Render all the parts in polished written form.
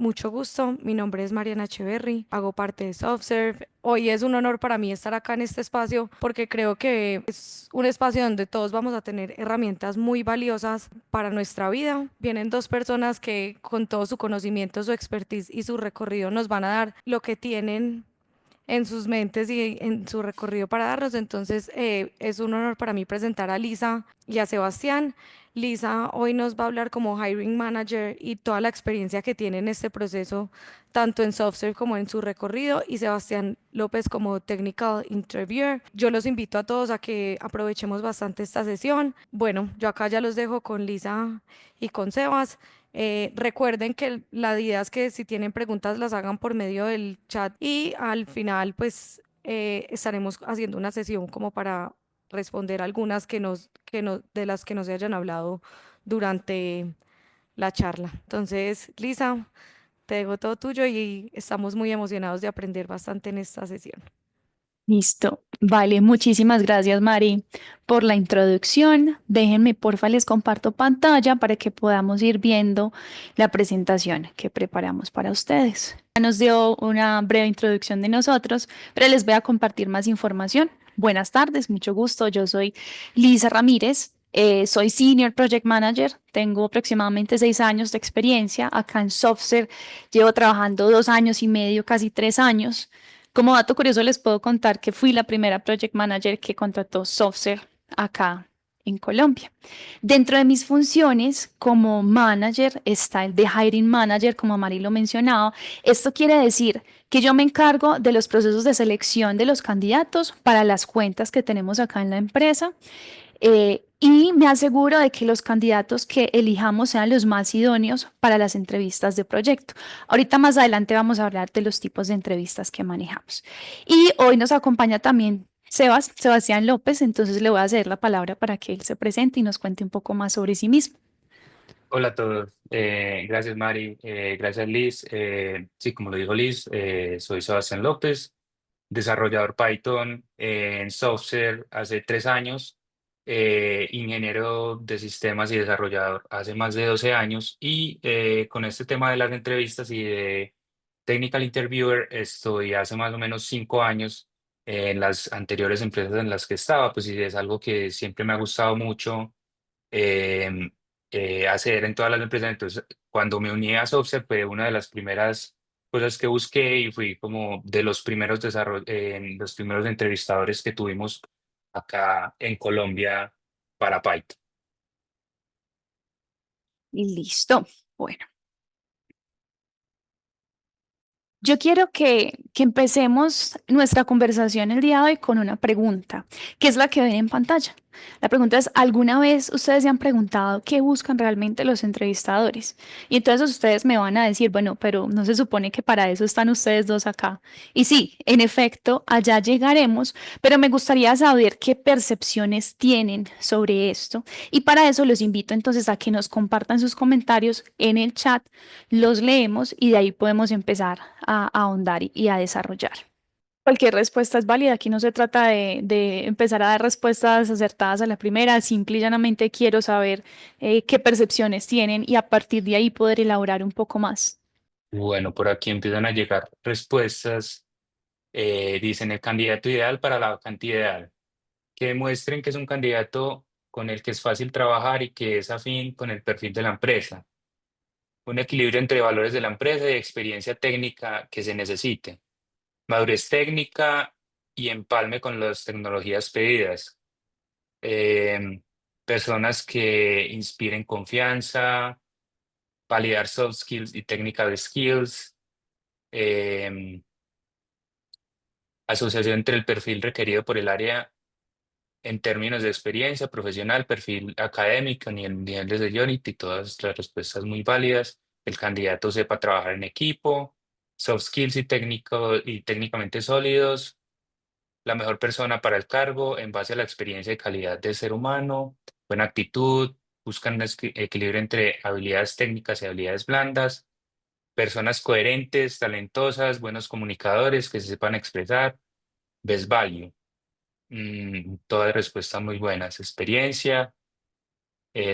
mucho gusto. Mi nombre es Mariana Echeverry, hago parte de SoftServe. Hoy es un honor para mí estar acá en este espacio porque creo que es un espacio donde todos vamos a tener herramientas muy valiosas para nuestra vida. Vienen dos personas que con todo su conocimiento, su expertise y su recorrido nos van a dar lo que tienen en sus mentes y en su recorrido para darnos. Entonces, es un honor para mí presentar a Lisa y a Sebastián. Lisa hoy nos va a hablar como hiring manager y toda la experiencia que tiene en este proceso, tanto en software como en su recorrido, y Sebastián López como technical interviewer. Yo los invito a todos a que aprovechemos bastante esta sesión. Bueno, yo acá ya los dejo con Lisa y con Sebas. Recuerden que la idea es que si tienen preguntas las hagan por medio del chat y al final pues estaremos haciendo una sesión como para responder algunas de las que nos hayan hablado durante la charla. Entonces, Lisa, te dejo todo tuyo y estamos muy emocionados de aprender bastante en esta sesión. Listo. Vale, muchísimas gracias, Mari, por la introducción. Déjenme, porfa, les comparto pantalla para que podamos ir viendo la presentación que preparamos para ustedes. Ya nos dio una breve introducción de nosotros, pero les voy a compartir más información. Buenas tardes, mucho gusto. Yo soy Lisa Ramírez. Soy Senior Project Manager, tengo aproximadamente 6 años de experiencia acá en Software, llevo trabajando 2 años y medio, casi 3 años. Como dato curioso, les puedo contar que fui la primera project manager que contrató Software acá en Colombia. Dentro de mis funciones como manager está el de hiring manager, como Mari lo mencionaba. Esto quiere decir que yo me encargo de los procesos de selección de los candidatos para las cuentas que tenemos acá en la empresa y me aseguro de que los candidatos que elijamos sean los más idóneos para las entrevistas de proyecto. Ahorita más adelante vamos a hablar de los tipos de entrevistas que manejamos. Y hoy nos acompaña también Sebastián López, entonces le voy a ceder la palabra para que él se presente y nos cuente un poco más sobre sí mismo. Hola a todos. Gracias Mari, gracias Liz. Sí, como lo dijo Liz, soy Sebastián López, desarrollador Python en Software hace 3 años, ingeniero de sistemas y desarrollador hace más de 12 años y con este tema de las entrevistas y de Technical Interviewer estoy hace más o menos 5 años en las anteriores empresas en las que estaba, pues sí, es algo que siempre me ha gustado mucho eh, hacer en todas las empresas. Entonces, cuando me uní a Software fue una de las primeras cosas que busqué y fui como de los primeros los primeros entrevistadores que tuvimos acá en Colombia para Python. Y listo. Bueno. Yo quiero que empecemos nuestra conversación el día de hoy con una pregunta, que es la que ven en pantalla. La pregunta es, ¿alguna vez ustedes se han preguntado qué buscan realmente los entrevistadores? Y entonces ustedes me van a decir, bueno, pero no se supone que para eso están ustedes dos acá. Y sí, en efecto, allá llegaremos, pero me gustaría saber qué percepciones tienen sobre esto. Y para eso los invito entonces a que nos compartan sus comentarios en el chat, los leemos y de ahí podemos empezar a ahondar y a desarrollar. Cualquier respuesta es válida. Aquí no se trata de empezar a dar respuestas acertadas a la primera. Simple y llanamente quiero saber qué percepciones tienen y a partir de ahí poder elaborar un poco más. Bueno, por aquí empiezan a llegar respuestas. Dicen el candidato ideal para la vacante ideal, que demuestren que es un candidato con el que es fácil trabajar y que es afín con el perfil de la empresa. Un equilibrio entre valores de la empresa y experiencia técnica que se necesite. Madurez técnica y empalme con las tecnologías pedidas. Eh, Personas que inspiren confianza, validar soft skills y technical skills. eh, Asociación entre el perfil requerido por el área en términos de experiencia profesional, perfil académico, ni el nivel de seniority, todas las respuestas muy válidas. El candidato sepa trabajar en equipo, soft skills y técnicamente sólidos, la mejor persona para el cargo en base a la experiencia y calidad del ser humano, buena actitud, buscan un equilibrio entre habilidades técnicas y habilidades blandas, personas coherentes, talentosas, buenos comunicadores que se sepan expresar, best value. Todas respuestas muy buenas. Experiencia.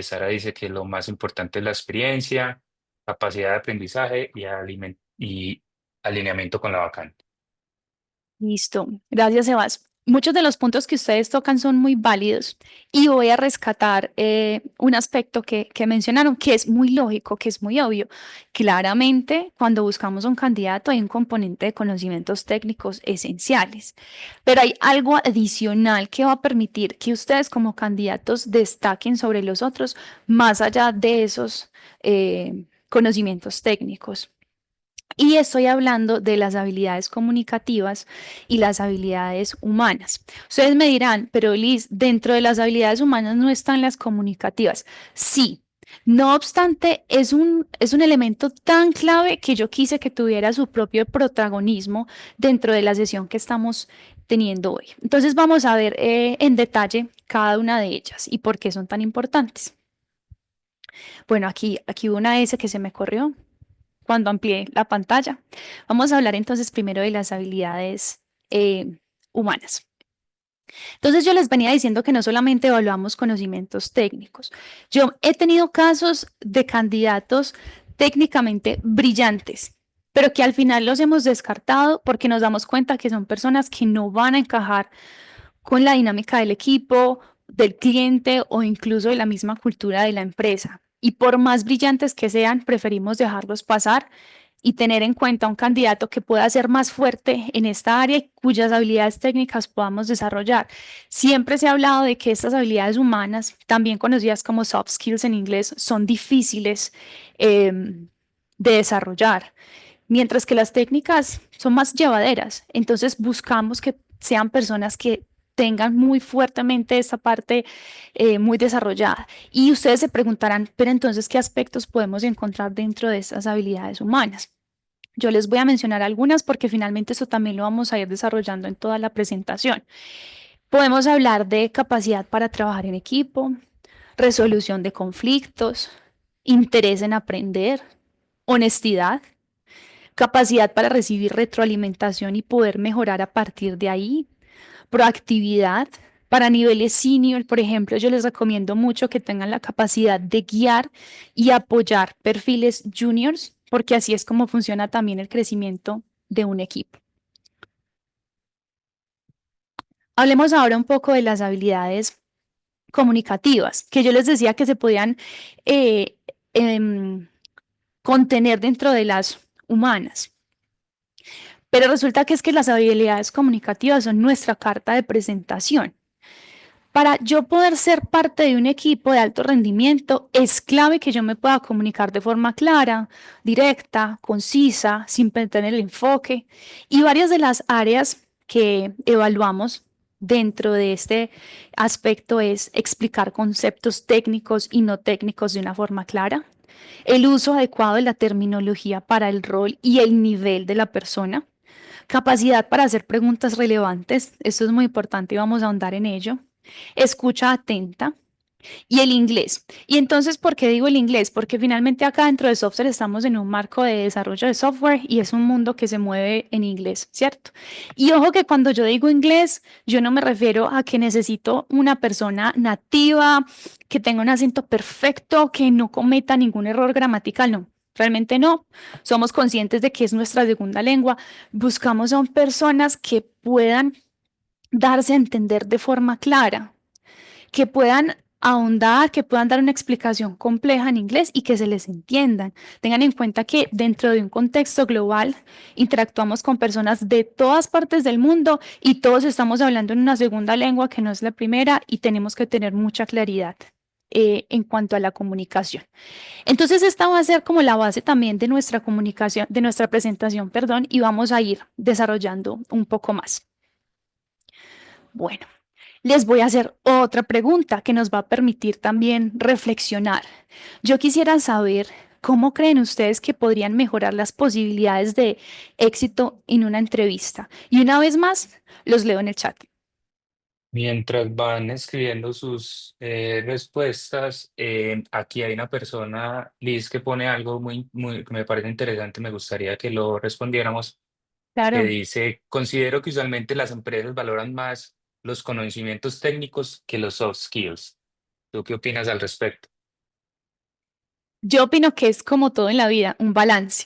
Sara dice que lo más importante es la experiencia. capacidad de aprendizaje y alineamiento con la vacante. Listo. Gracias, Sebas. Muchos de los puntos que ustedes tocan son muy válidos y voy a rescatar un aspecto que mencionaron, que es muy lógico, que es muy obvio. Claramente, cuando buscamos un candidato hay un componente de conocimientos técnicos esenciales, pero hay algo adicional que va a permitir que ustedes como candidatos destaquen sobre los otros más allá de esos conocimientos técnicos. Y estoy hablando de las habilidades comunicativas y las habilidades humanas. Ustedes me dirán, pero Liz, dentro de las habilidades humanas no están las comunicativas. Sí, no obstante, es un elemento tan clave que yo quise que tuviera su propio protagonismo dentro de la sesión que estamos teniendo hoy. Entonces vamos a ver en detalle cada una de ellas y por qué son tan importantes. Bueno, aquí hubo una S que se me corrió cuando amplié la pantalla. Vamos a hablar entonces primero de las habilidades humanas. Entonces yo les venía diciendo que no solamente evaluamos conocimientos técnicos. Yo he tenido casos de candidatos técnicamente brillantes, pero que al final los hemos descartado porque nos damos cuenta que son personas que no van a encajar con la dinámica del equipo, del cliente o incluso de la misma cultura de la empresa. Y por más brillantes que sean, preferimos dejarlos pasar y tener en cuenta un candidato que pueda ser más fuerte en esta área y cuyas habilidades técnicas podamos desarrollar. Siempre se ha hablado de que estas habilidades humanas, también conocidas como soft skills en inglés, son difíciles de desarrollar, mientras que las técnicas son más llevaderas. Entonces buscamos que sean personas que tengan muy fuertemente esta parte muy desarrollada. Y ustedes se preguntarán, pero entonces, ¿qué aspectos podemos encontrar dentro de estas habilidades humanas? Yo les voy a mencionar algunas porque finalmente eso también lo vamos a ir desarrollando en toda la presentación. Podemos hablar de capacidad para trabajar en equipo, resolución de conflictos, interés en aprender, honestidad, capacidad para recibir retroalimentación y poder mejorar a partir de ahí, proactividad. Para niveles senior, por ejemplo, yo les recomiendo mucho que tengan la capacidad de guiar y apoyar perfiles juniors, porque así es como funciona también el crecimiento de un equipo. Hablemos ahora un poco de las habilidades comunicativas, que yo les decía que se podían eh, em, contener dentro de las humanas. Pero resulta que es que las habilidades comunicativas son nuestra carta de presentación. Para yo poder ser parte de un equipo de alto rendimiento, es clave que yo me pueda comunicar de forma clara, directa, concisa, sin perder el enfoque. Y varias de las áreas que evaluamos dentro de este aspecto es explicar conceptos técnicos y no técnicos de una forma clara, el uso adecuado de la terminología para el rol y el nivel de la persona, capacidad para hacer preguntas relevantes, esto es muy importante y vamos a ahondar en ello, escucha atenta y el inglés. Y entonces, ¿por qué digo el inglés? Porque finalmente acá dentro de software estamos en un marco de desarrollo de software y es un mundo que se mueve en inglés, ¿cierto? Y ojo que cuando yo digo inglés, yo no me refiero a que necesito una persona nativa, que tenga un acento perfecto, que no cometa ningún error gramatical, no. Realmente no. Somos conscientes de que es nuestra segunda lengua. Buscamos son personas que puedan darse a entender de forma clara, que puedan ahondar, que puedan dar una explicación compleja en inglés y que se les entiendan. Tengan en cuenta que dentro de un contexto global interactuamos con personas de todas partes del mundo y todos estamos hablando en una segunda lengua que no es la primera y tenemos que tener mucha claridad en cuanto a la comunicación. Entonces, esta va a ser como la base también de nuestra comunicación, de nuestra presentación, perdón, y vamos a ir desarrollando un poco más. Bueno. Les voy a hacer otra pregunta que nos va a permitir también reflexionar. Yo quisiera saber cómo creen ustedes que podrían mejorar las posibilidades de éxito en una entrevista. Y una vez más, los leo en el chat. Mientras van escribiendo sus respuestas, aquí hay una persona, Liz, que pone algo que me parece interesante, me gustaría que lo respondiéramos, que Claro. dice, considero que usualmente las empresas valoran más los conocimientos técnicos que los soft skills. ¿Tú qué opinas al respecto? Yo opino que es como todo en la vida, un balance.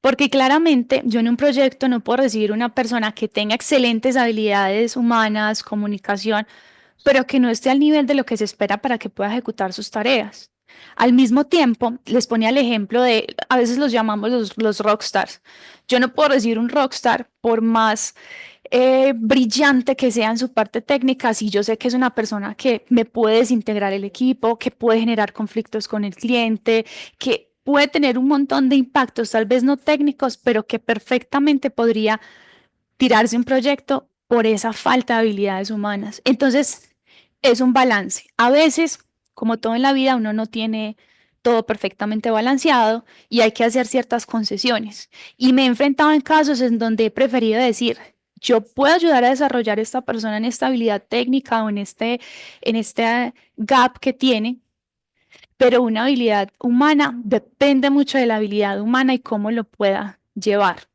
Porque claramente yo en un proyecto no puedo recibir una persona que tenga excelentes habilidades humanas, comunicación, pero que no esté al nivel de lo que se espera para que pueda ejecutar sus tareas. Al mismo tiempo, les ponía el ejemplo de, a veces los llamamos los rockstars. Yo no puedo recibir un rockstar por más brillante que sea en su parte técnica, si yo sé que es una persona que me puede desintegrar el equipo, que puede generar conflictos con el cliente, que puede tener un montón de impactos, tal vez no técnicos, pero que perfectamente podría tirarse un proyecto por esa falta de habilidades humanas. Entonces, es un balance. A veces, como todo en la vida, uno no tiene todo perfectamente balanceado y hay que hacer ciertas concesiones. Y me he enfrentado en casos en donde he preferido decir, yo puedo ayudar a desarrollar a esta persona en esta habilidad técnica o en este gap que tiene, pero una habilidad humana depende mucho de la habilidad humana y cómo lo pueda llevar.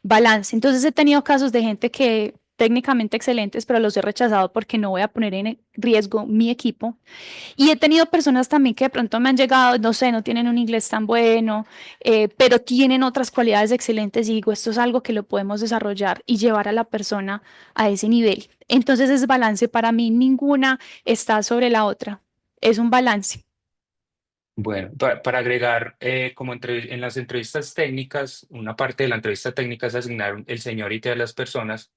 Balance. Entonces he tenido casos de gente que técnicamente excelentes, pero los he rechazado porque no voy a poner en riesgo mi equipo. Y he tenido personas también que de pronto me han llegado, no sé, no tienen un inglés tan bueno, pero tienen otras cualidades excelentes y digo, esto es algo que lo podemos desarrollar y llevar a la persona a ese nivel. Entonces es balance para mí, ninguna está sobre la otra, es un balance. Bueno, para agregar, como en las entrevistas técnicas, una parte de la entrevista técnica es asignar el seniority a las personas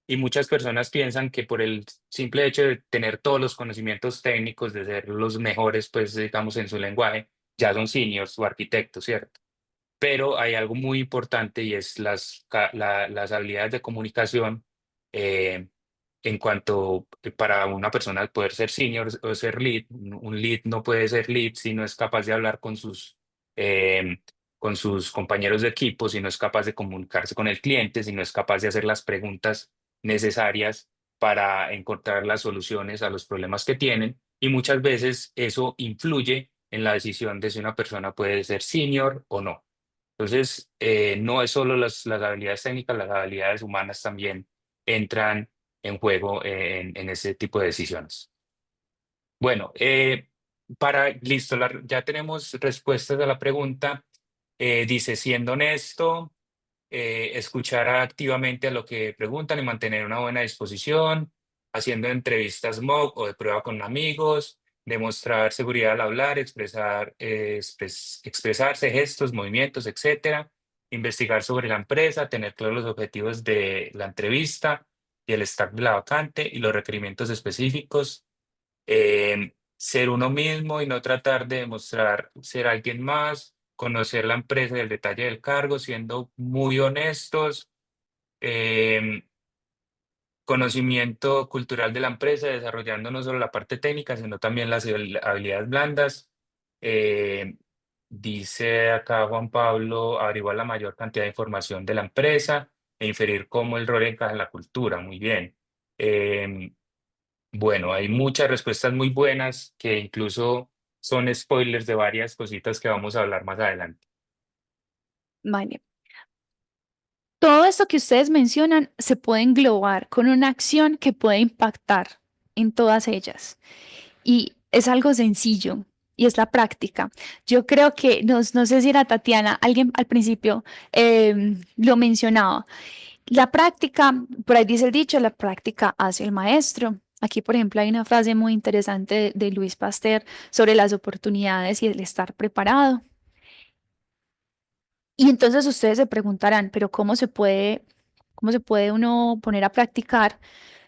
y muchas personas piensan que por el simple hecho de tener todos los conocimientos técnicos, de ser los mejores, pues digamos en su lenguaje, ya son seniors o arquitectos, ¿cierto? Pero hay algo muy importante y es las habilidades de comunicación eh, en cuanto para una persona poder ser senior o ser lead. Un lead no puede ser lead si no es capaz de hablar eh, con sus compañeros de equipo, si no es capaz de comunicarse con el cliente, si no es capaz de hacer las preguntas necesarias para encontrar las soluciones a los problemas que tienen. Y muchas veces eso influye en la decisión de si una persona puede ser senior o no. Entonces, no es solo las habilidades técnicas, las habilidades humanas también entran en juego en ese tipo de decisiones. Bueno, listo, ya tenemos respuestas a la pregunta. Dice, siendo honesto, escuchar activamente a lo que preguntan y mantener una buena disposición, haciendo entrevistas mock o de prueba con amigos, demostrar seguridad al hablar, expresarse, gestos, movimientos, etcétera, investigar sobre la empresa, tener claros los objetivos de la entrevista y el stack de la vacante y los requerimientos específicos, ser uno mismo y no tratar de demostrar ser alguien más, conocer la empresa y el detalle del cargo, siendo muy honestos, em, conocimiento cultural de la empresa, desarrollando no solo la parte técnica, sino también las habilidades blandas. Em, Dice acá Juan Pablo, averiguar la mayor cantidad de información de la empresa e inferir cómo el rol encaja en la cultura. Muy bien. Em, bueno, hay muchas respuestas muy buenas que incluso son spoilers de varias cositas que vamos a hablar más adelante. Vale. Todo esto que ustedes mencionan se puede englobar con una acción que puede impactar en todas ellas. Y es algo sencillo y es la práctica. Yo creo que, no sé si era Tatiana, alguien al principio lo mencionaba. La práctica, por ahí dice el dicho, la práctica hace el maestro. Aquí, por ejemplo, hay una frase muy interesante de Luis Pasteur sobre las oportunidades y el estar preparado. Y entonces ustedes se preguntarán, pero cómo se puede uno poner a practicar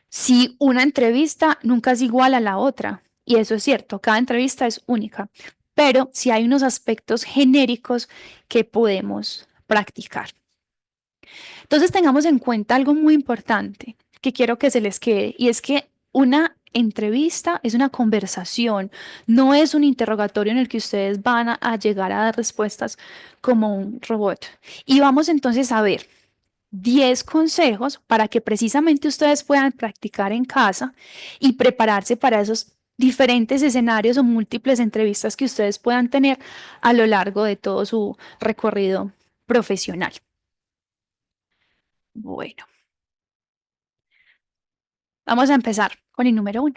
si una entrevista nunca es igual a la otra? Y eso es cierto, cada entrevista es única, pero sí hay unos aspectos genéricos que podemos practicar. Entonces tengamos en cuenta algo muy importante que quiero que se les quede, y es que una entrevista es una conversación, no es un interrogatorio en el que ustedes van a llegar a dar respuestas como un robot. Y vamos entonces a ver 10 consejos para que precisamente ustedes puedan practicar en casa y prepararse para esos diferentes escenarios o múltiples entrevistas que ustedes puedan tener a lo largo de todo su recorrido profesional. Bueno, vamos a empezar con el número 1.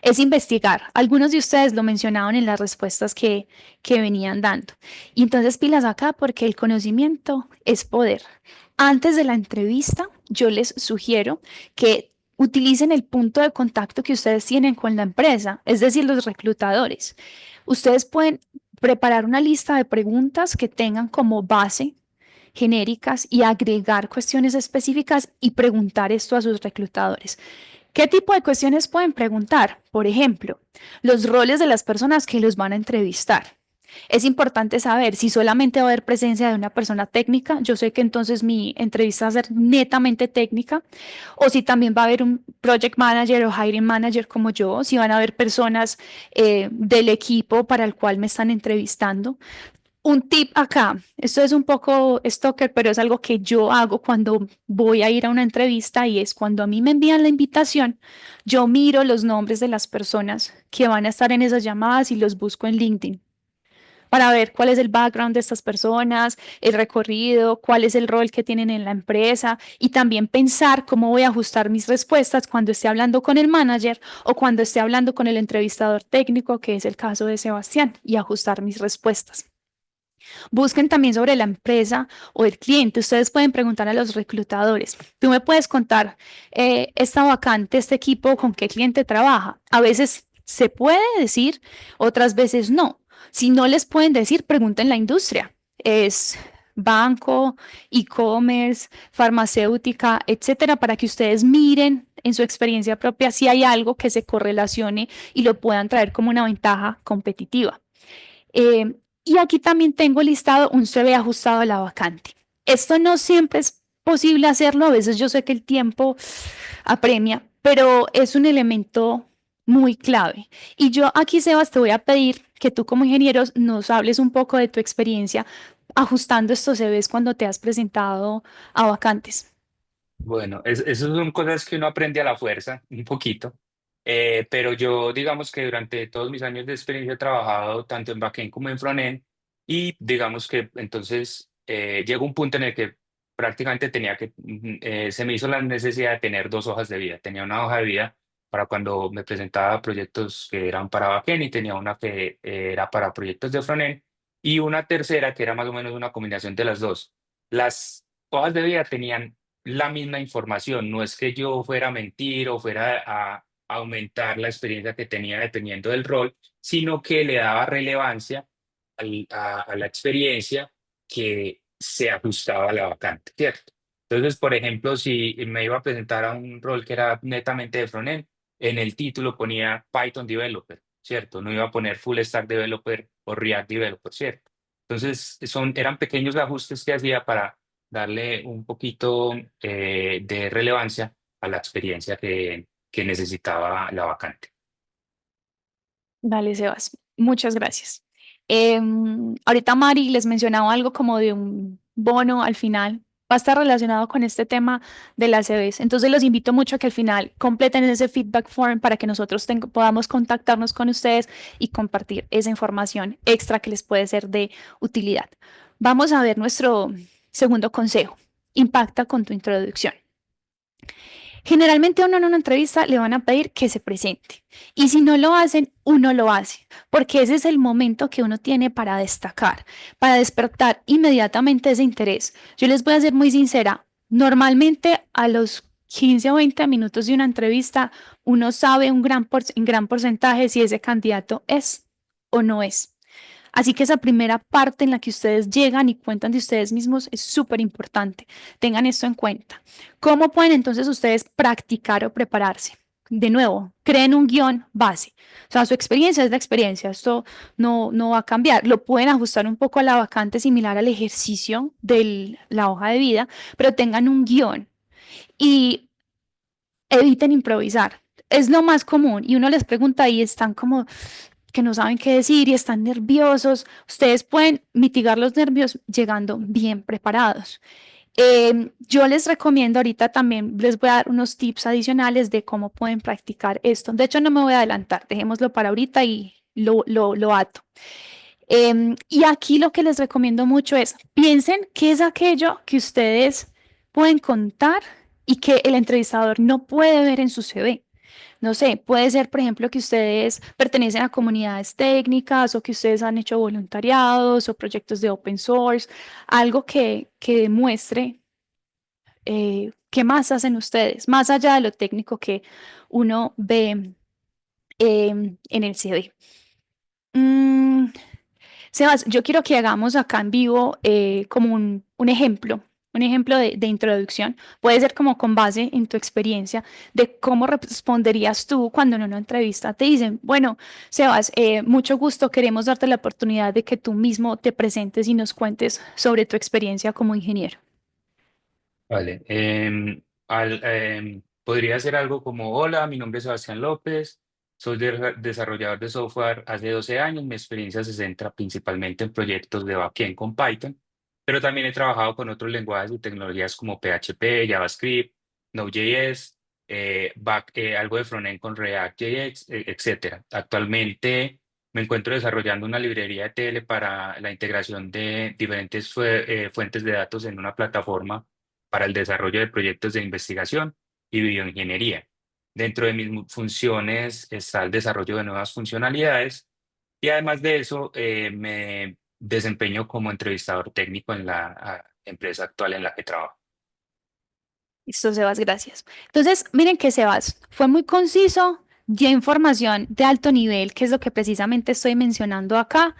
es investigar. Algunos de ustedes lo mencionaban en las respuestas que venían dando. Y entonces pilas acá porque el conocimiento es poder. Antes de la entrevista, yo les sugiero que utilicen el punto de contacto que ustedes tienen con la empresa, es decir, los reclutadores. Ustedes pueden preparar una lista de preguntas que tengan como base genéricas y agregar cuestiones específicas y preguntar esto a sus reclutadores. ¿Qué tipo de cuestiones pueden preguntar? Por ejemplo, los roles de las personas que los van a entrevistar. Es importante saber si solamente va a haber presencia de una persona técnica, yo sé que entonces mi entrevista va a ser netamente técnica, o si también va a haber un project manager o hiring manager como yo, si van a haber personas del equipo para el cual me están entrevistando. Un tip acá, esto es un poco stalker, pero es algo que yo hago cuando voy a ir a una entrevista y es cuando a mí me envían la invitación, yo miro los nombres de las personas que van a estar en esas llamadas y los busco en LinkedIn para ver cuál es el background de estas personas, el recorrido, cuál es el rol que tienen en la empresa y también pensar cómo voy a ajustar mis respuestas cuando esté hablando con el manager o cuando esté hablando con el entrevistador técnico, que es el caso de Sebastián, y ajustar mis respuestas. Busquen también sobre la empresa o el cliente. Ustedes pueden preguntar a los reclutadores. Tú me puedes contar esta vacante, este equipo, con qué cliente trabaja. A veces se puede decir, otras veces no. Si no les pueden decir, pregunten la industria. Es banco, e-commerce, farmacéutica, etcétera, para que ustedes miren en su experiencia propia si hay algo que se correlacione y lo puedan traer como una ventaja competitiva. Eh, y aquí también tengo listado un CV ajustado a la vacante. Esto no siempre es posible hacerlo, a veces yo sé que el tiempo apremia, pero es un elemento muy clave. Y yo aquí, Sebas, te voy a pedir que tú como ingeniero nos hables un poco de tu experiencia ajustando estos CVs cuando te has presentado a vacantes. Bueno, esas son cosas que uno aprende a la fuerza, un poquito. Pero yo, digamos que durante todos mis años de experiencia he trabajado tanto en backend como en frontend y digamos que entonces llegó un punto en el que prácticamente se me hizo la necesidad de tener dos hojas de vida. Tenía una hoja de vida para cuando me presentaba a proyectos que eran para backend y tenía una que era para proyectos de frontend y una tercera que era más o menos una combinación de las dos. Las hojas de vida tenían la misma información, no es que yo fuera a mentir o fuera a aumentar la experiencia que tenía dependiendo del rol, sino que le daba relevancia a la experiencia que se ajustaba a la vacante, ¿cierto? Entonces, por ejemplo, si me iba a presentar a un rol que era netamente de frontend, en el título ponía Python Developer, ¿cierto? No iba a poner Full Stack Developer o React Developer, ¿cierto? Entonces, eran pequeños ajustes que hacía para darle un poquito de relevancia a la experiencia que necesitaba la vacante. Vale, Sebas, muchas gracias. Ahorita Mari les mencionaba algo como de un bono al final. Va a estar relacionado con este tema de las CVs. Entonces los invito mucho a que al final completen ese feedback form para que nosotros podamos contactarnos con ustedes y compartir esa información extra que les puede ser de utilidad. Vamos a ver nuestro segundo consejo. Impacta con tu introducción. Generalmente a uno en una entrevista le van a pedir que se presente y si no lo hacen, uno lo hace, porque ese es el momento que uno tiene para destacar, para despertar inmediatamente ese interés. Yo les voy a ser muy sincera, normalmente a los 15 o 20 minutos de una entrevista, uno sabe en gran porcentaje si ese candidato es o no es. Así que esa primera parte en la que ustedes llegan y cuentan de ustedes mismos es súper importante. Tengan esto en cuenta. ¿Cómo pueden entonces ustedes practicar o prepararse? De nuevo, creen un guión base. O sea, su experiencia es la experiencia. Esto no va a cambiar. Lo pueden ajustar un poco a la vacante similar al ejercicio de la hoja de vida, pero tengan un guión y eviten improvisar. Es lo más común y uno les pregunta y están como que no saben qué decir y están nerviosos. Ustedes pueden mitigar los nervios llegando bien preparados. Yo les recomiendo ahorita también, les voy a dar unos tips adicionales de cómo pueden practicar esto. De hecho, no me voy a adelantar, dejémoslo para ahorita y lo ato. Y aquí lo que les recomiendo mucho es, piensen qué es aquello que ustedes pueden contar y que el entrevistador no puede ver en su CV. No sé, puede ser, por ejemplo, que ustedes pertenecen a comunidades técnicas o que ustedes han hecho voluntariados o proyectos de open source, algo que demuestre qué más hacen ustedes, más allá de lo técnico que uno ve en el CV. Mm, Sebas, yo quiero que hagamos acá en vivo como un ejemplo de introducción. Puede ser como con base en tu experiencia de cómo responderías tú cuando en una entrevista te dicen, bueno, Sebas, mucho gusto, queremos darte la oportunidad de que tú mismo te presentes y nos cuentes sobre tu experiencia como ingeniero. Vale. Podría ser algo como, hola, mi nombre es Sebastián López, soy desarrollador de software hace 12 años, mi experiencia se centra principalmente en proyectos de backend con Python, pero también he trabajado con otros lenguajes y tecnologías como PHP, JavaScript, Node.js, algo de frontend con React.js, etcétera. Actualmente me encuentro desarrollando una librería de TL para la integración de diferentes fuentes de datos en una plataforma para el desarrollo de proyectos de investigación y bioingeniería. Dentro de mis funciones está el desarrollo de nuevas funcionalidades y además de eso me desempeño como entrevistador técnico en la empresa actual en la que trabajo. Listo, Sebas, gracias. Entonces, miren que Sebas fue muy conciso, dio información de alto nivel, que es lo que precisamente estoy mencionando acá,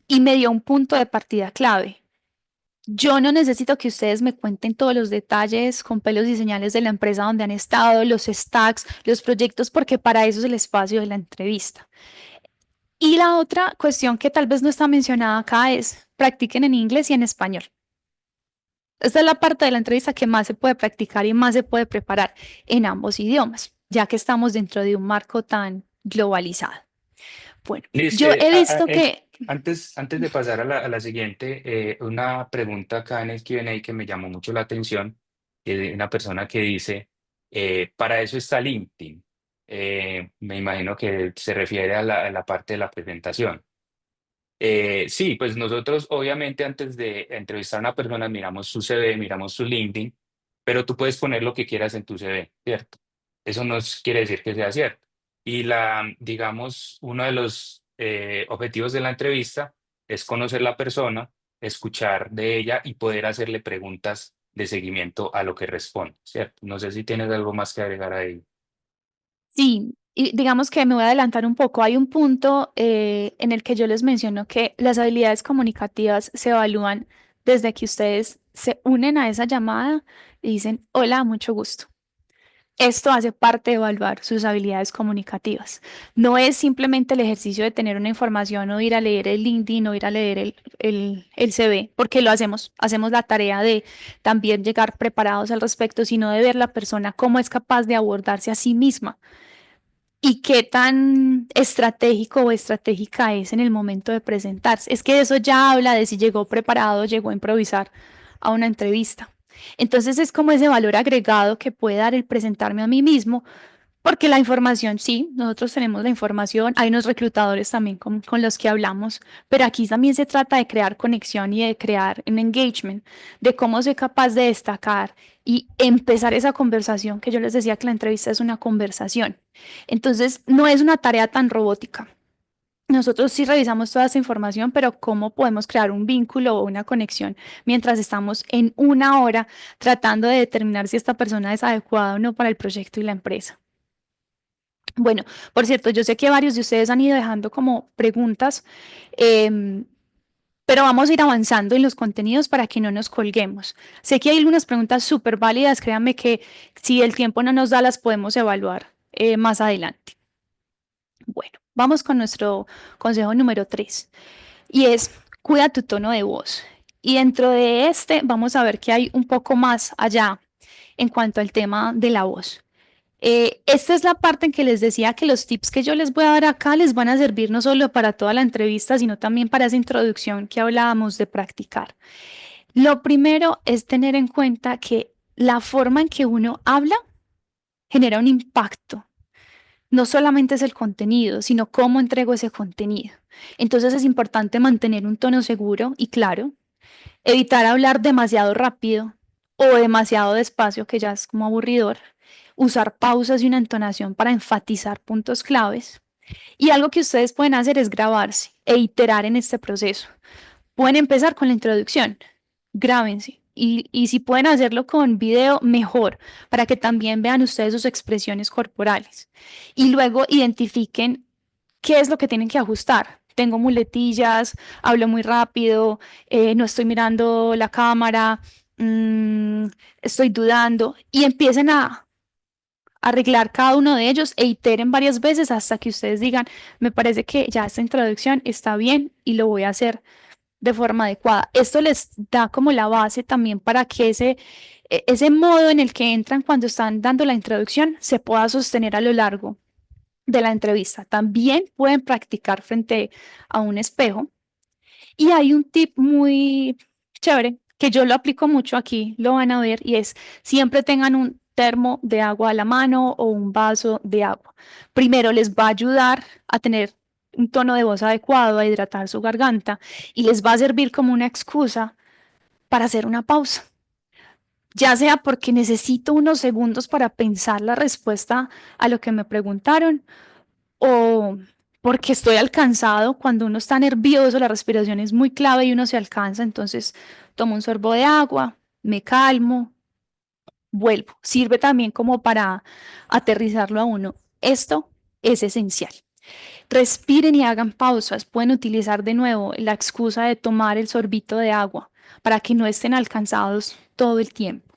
y me dio un punto de partida clave. Yo no necesito que ustedes me cuenten todos los detalles con pelos y señales de la empresa donde han estado, los stacks, los proyectos, porque para eso es el espacio de la entrevista. Y la otra cuestión que tal vez no está mencionada acá es practiquen en inglés y en español. Esta es la parte de la entrevista que más se puede practicar y más se puede preparar en ambos idiomas, ya que estamos dentro de un marco tan globalizado. Bueno, Liz, yo he visto que antes de pasar a la siguiente, una pregunta acá en el Q&A que me llamó mucho la atención, de una persona que dice, para eso está LinkedIn. Me imagino que se refiere a a la parte de la presentación. Sí, pues nosotros obviamente antes de entrevistar a una persona miramos su CV, miramos su LinkedIn, pero tú puedes poner lo que quieras en tu CV, ¿cierto? Eso no quiere decir que sea cierto. Y digamos, uno de los objetivos de la entrevista es conocer la persona, escuchar de ella y poder hacerle preguntas de seguimiento a lo que responde, ¿cierto? No sé si tienes algo más que agregar ahí. sí, y digamos que me voy a adelantar un poco. Hay un punto en el que yo les menciono que las habilidades comunicativas se evalúan desde que ustedes se unen a esa llamada y dicen, hola, mucho gusto. Esto hace parte de evaluar sus habilidades comunicativas. No es simplemente el ejercicio de tener una información o ir a leer el LinkedIn o ir a leer el CV, porque lo hacemos la tarea de también llegar preparados al respecto, sino de ver la persona cómo es capaz de abordarse a sí misma y qué tan estratégico o estratégica es en el momento de presentarse. Es que eso ya habla de si llegó preparado, llegó a improvisar a una entrevista. Entonces es como ese valor agregado que puede dar el presentarme a mí mismo, porque la información, sí, nosotros tenemos la información, hay unos reclutadores también con los que hablamos, pero aquí también se trata de crear conexión y de crear un engagement, de cómo soy capaz de destacar y empezar esa conversación, que yo les decía que la entrevista es una conversación. Entonces, no es una tarea tan robótica. Nosotros sí revisamos toda esa información, pero ¿cómo podemos crear un vínculo o una conexión mientras estamos en una hora tratando de determinar si esta persona es adecuada o no para el proyecto y la empresa? Bueno, por cierto, yo sé que varios de ustedes han ido dejando como preguntas, em, pero vamos a ir avanzando en los contenidos para que no nos colguemos. Sé que hay algunas preguntas súper válidas, créanme que si el tiempo no nos da, las podemos evaluar más adelante. Bueno, vamos con nuestro consejo número 3 y es cuida tu tono de voz. Y dentro de este vamos a ver que hay un poco más allá en cuanto al tema de la voz. Esta es la parte en que les decía que los tips que yo les voy a dar acá les van a servir no solo para toda la entrevista, sino también para esa introducción que hablábamos de practicar. Lo primero es tener en cuenta que la forma en que uno habla genera un impacto. No solamente es el contenido, sino cómo entrego ese contenido. Entonces es importante mantener un tono seguro y claro, evitar hablar demasiado rápido o demasiado despacio, que ya es como aburridor. Usar pausas y una entonación para enfatizar puntos claves. Y algo que ustedes pueden hacer es grabarse e iterar en este proceso. Pueden empezar con la introducción, grábense. Y si pueden hacerlo con video, mejor, para que también vean ustedes sus expresiones corporales. Y luego identifiquen qué es lo que tienen que ajustar. Tengo muletillas, hablo muy rápido, no estoy mirando la cámara, mm, estoy dudando. Y empiecen a arreglar cada uno de ellos e iteren varias veces hasta que ustedes digan, me parece que ya esta introducción está bien y lo voy a hacer de forma adecuada. Esto les da como la base también para que ese modo en el que entran cuando están dando la introducción se pueda sostener a lo largo de la entrevista. También pueden practicar frente a un espejo. Y hay un tip muy chévere que yo lo aplico mucho aquí, lo van a ver, y es siempre tengan un termo de agua a la mano o un vaso de agua. Primero les va a ayudar a tener un tono de voz adecuado, a hidratar su garganta y les va a servir como una excusa para hacer una pausa. Ya sea porque necesito unos segundos para pensar la respuesta a lo que me preguntaron o porque estoy alcanzado. Cuando uno está nervioso, la respiración es muy clave y uno se alcanza, entonces tomo un sorbo de agua, me calmo, vuelvo. Sirve también como para aterrizarlo a uno. Esto es esencial. Respiren y hagan pausas. Pueden utilizar de nuevo la excusa de tomar el sorbito de agua para que no estén alcanzados todo el tiempo.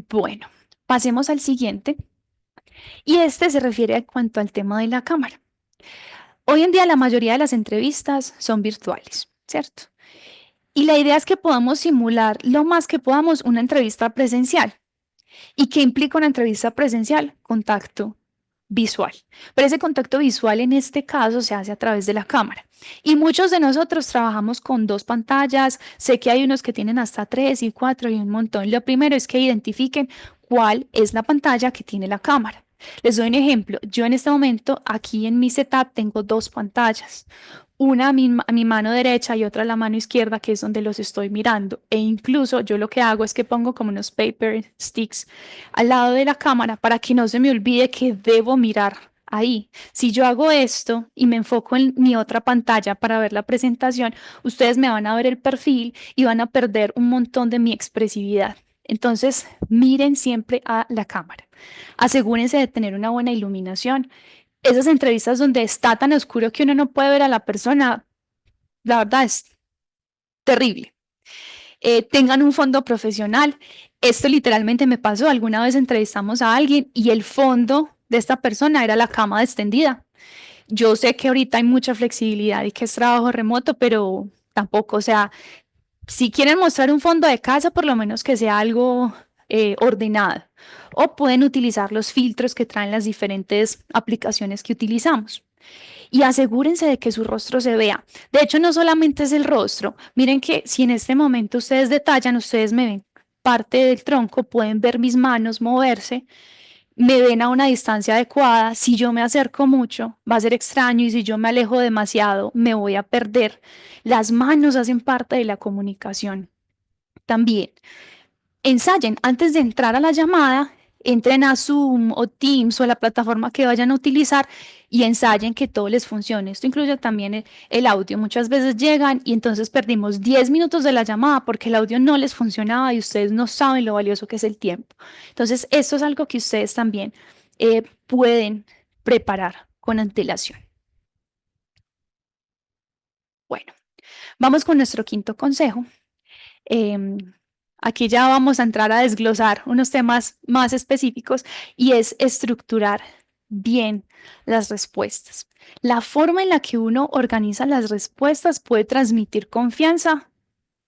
Bueno, pasemos al siguiente. Y este se refiere a cuanto al tema de la cámara. Hoy en día la mayoría de las entrevistas son virtuales, ¿cierto? Y la idea es que podamos simular lo más que podamos una entrevista presencial. ¿Y qué implica una entrevista presencial? Contacto visual. Pero ese contacto visual en este caso se hace a través de la cámara. Y muchos de nosotros trabajamos con 2 pantallas. Sé que hay unos que tienen hasta 3 y 4 y un montón. Lo primero es que identifiquen cuál es la pantalla que tiene la cámara. Les doy un ejemplo. Yo en este momento aquí en mi setup tengo 2 pantallas. Una a mi mano derecha y otra a la mano izquierda, que es donde los estoy mirando. E incluso yo lo que hago es que pongo como unos paper sticks al lado de la cámara para que no se me olvide que debo mirar ahí. Si yo hago esto y me enfoco en mi otra pantalla para ver la presentación, ustedes me van a ver el perfil y van a perder un montón de mi expresividad. Entonces, miren siempre a la cámara. Asegúrense de tener una buena iluminación. Esas entrevistas donde está tan oscuro que uno no puede ver a la persona, la verdad es terrible. Tengan un fondo profesional. Esto literalmente me pasó. Alguna vez entrevistamos a alguien y el fondo de esta persona era la cama extendida. Yo sé que ahorita hay mucha flexibilidad y que es trabajo remoto, pero tampoco, o sea, si quieren mostrar un fondo de casa, por lo menos que sea algo ordenado. O pueden utilizar los filtros que traen las diferentes aplicaciones que utilizamos. Y asegúrense de que su rostro se vea. De hecho, no solamente es el rostro. Miren que si en este momento ustedes detallan, ustedes me ven parte del tronco, pueden ver mis manos moverse, me ven a una distancia adecuada. Si yo me acerco mucho, va a ser extraño y si yo me alejo demasiado, me voy a perder. Las manos hacen parte de la comunicación también. Ensayen antes de entrar a la llamada, entren a Zoom o Teams o la plataforma que vayan a utilizar y ensayen que todo les funcione. Esto incluye también el audio. Muchas veces llegan y entonces perdimos 10 minutos de la llamada porque el audio no les funcionaba y ustedes no saben lo valioso que es el tiempo. Entonces, esto es algo que ustedes también pueden preparar con antelación. Bueno, vamos con nuestro quinto consejo. Em, Aquí ya vamos a entrar a desglosar unos temas más específicos y es estructurar bien las respuestas. La forma en la que uno organiza las respuestas puede transmitir confianza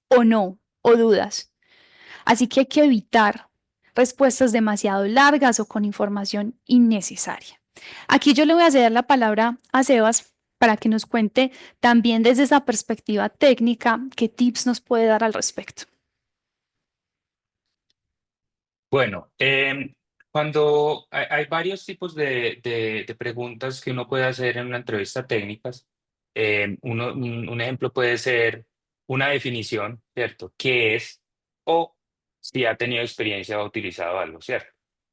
o no, o dudas. Así que hay que evitar respuestas demasiado largas o con información innecesaria. Aquí yo le voy a ceder la palabra a Sebas para que nos cuente también desde esa perspectiva técnica qué tips nos puede dar al respecto. Bueno, cuando hay varios tipos de preguntas que uno puede hacer en una entrevista técnica, un ejemplo puede ser, una definición, ¿cierto? ¿Qué es? O si ha tenido experiencia o ha utilizado algo, ¿cierto?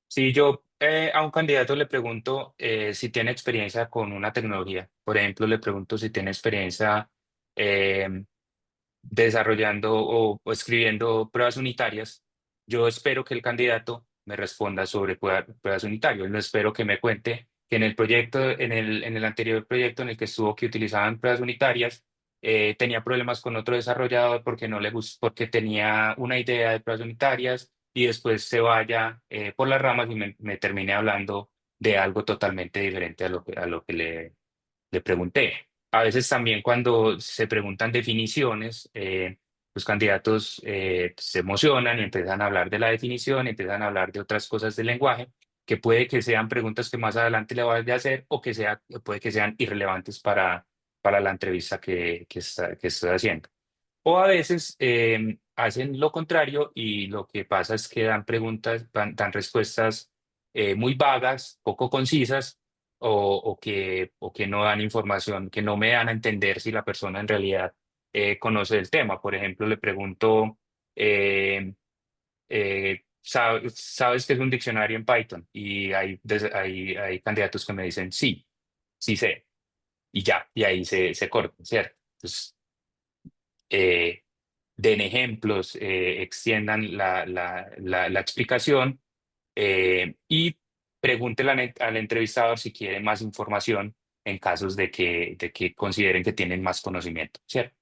Si yo a un candidato le pregunto si tiene experiencia con una tecnología, por ejemplo, le pregunto si tiene experiencia eh, desarrollando o escribiendo pruebas unitarias, yo espero que el candidato me responda sobre pruebas unitarias. No espero que me cuente que en el proyecto, en el anterior proyecto en el que estuvo que utilizaban pruebas unitarias, tenía problemas con otro desarrollador porque no le gustó, porque tenía una idea de pruebas unitarias y después se vaya por las ramas y me termine hablando de algo totalmente diferente a lo que le pregunté. A veces también cuando se preguntan definiciones, los candidatos se emocionan y empiezan a hablar de la definición, empiezan a hablar de otras cosas del lenguaje, que puede que sean preguntas que más adelante le vaya a hacer o puede que sean irrelevantes para la entrevista que estoy haciendo. O a veces hacen lo contrario y lo que pasa es que dan preguntas, dan respuestas muy vagas, poco concisas o que no dan información, que no me dan a entender si la persona en realidad conoce el tema. Por ejemplo, le pregunto, ¿sabes qué es un diccionario en Python? Y hay candidatos que me dicen, sí, sí sé, y ya, y ahí se corta, ¿cierto? Entonces, eh, den ejemplos, extiendan la explicación y pregúntenle al entrevistador si quiere más información en casos de que consideren que tienen más conocimiento, ¿cierto?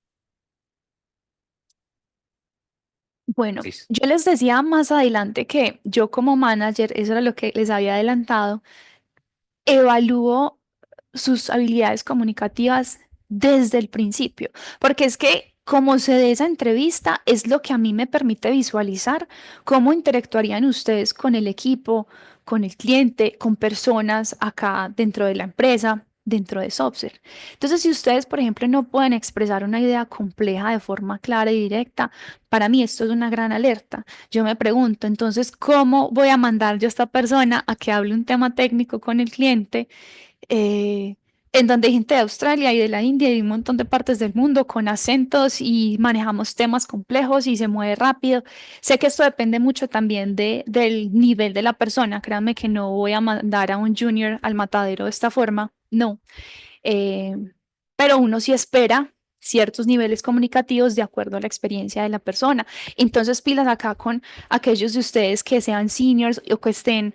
Bueno, Listo. yo les decía más adelante que yo como manager, eso era lo que les había adelantado, evalúo sus habilidades comunicativas desde el principio, porque es que como se dé esa entrevista es lo que a mí me permite visualizar cómo interactuarían ustedes con el equipo, con el cliente, con personas acá dentro de la empresa, dentro de Software. Entonces, si ustedes, por ejemplo, no pueden expresar una idea compleja de forma clara y directa, para mí esto es una gran alerta. Yo me pregunto, entonces, ¿cómo voy a mandar yo a esta persona a que hable un tema técnico con el cliente? eh, en donde hay gente de Australia y de la India y de un montón de partes del mundo con acentos y manejamos temas complejos y se mueve rápido. Sé que esto depende mucho también del nivel de la persona. Créanme que no voy a mandar a un junior al matadero de esta forma, no. Eh, pero uno sí espera ciertos niveles comunicativos de acuerdo a la experiencia de la persona. Entonces, pilas acá con aquellos de ustedes que sean seniors o que estén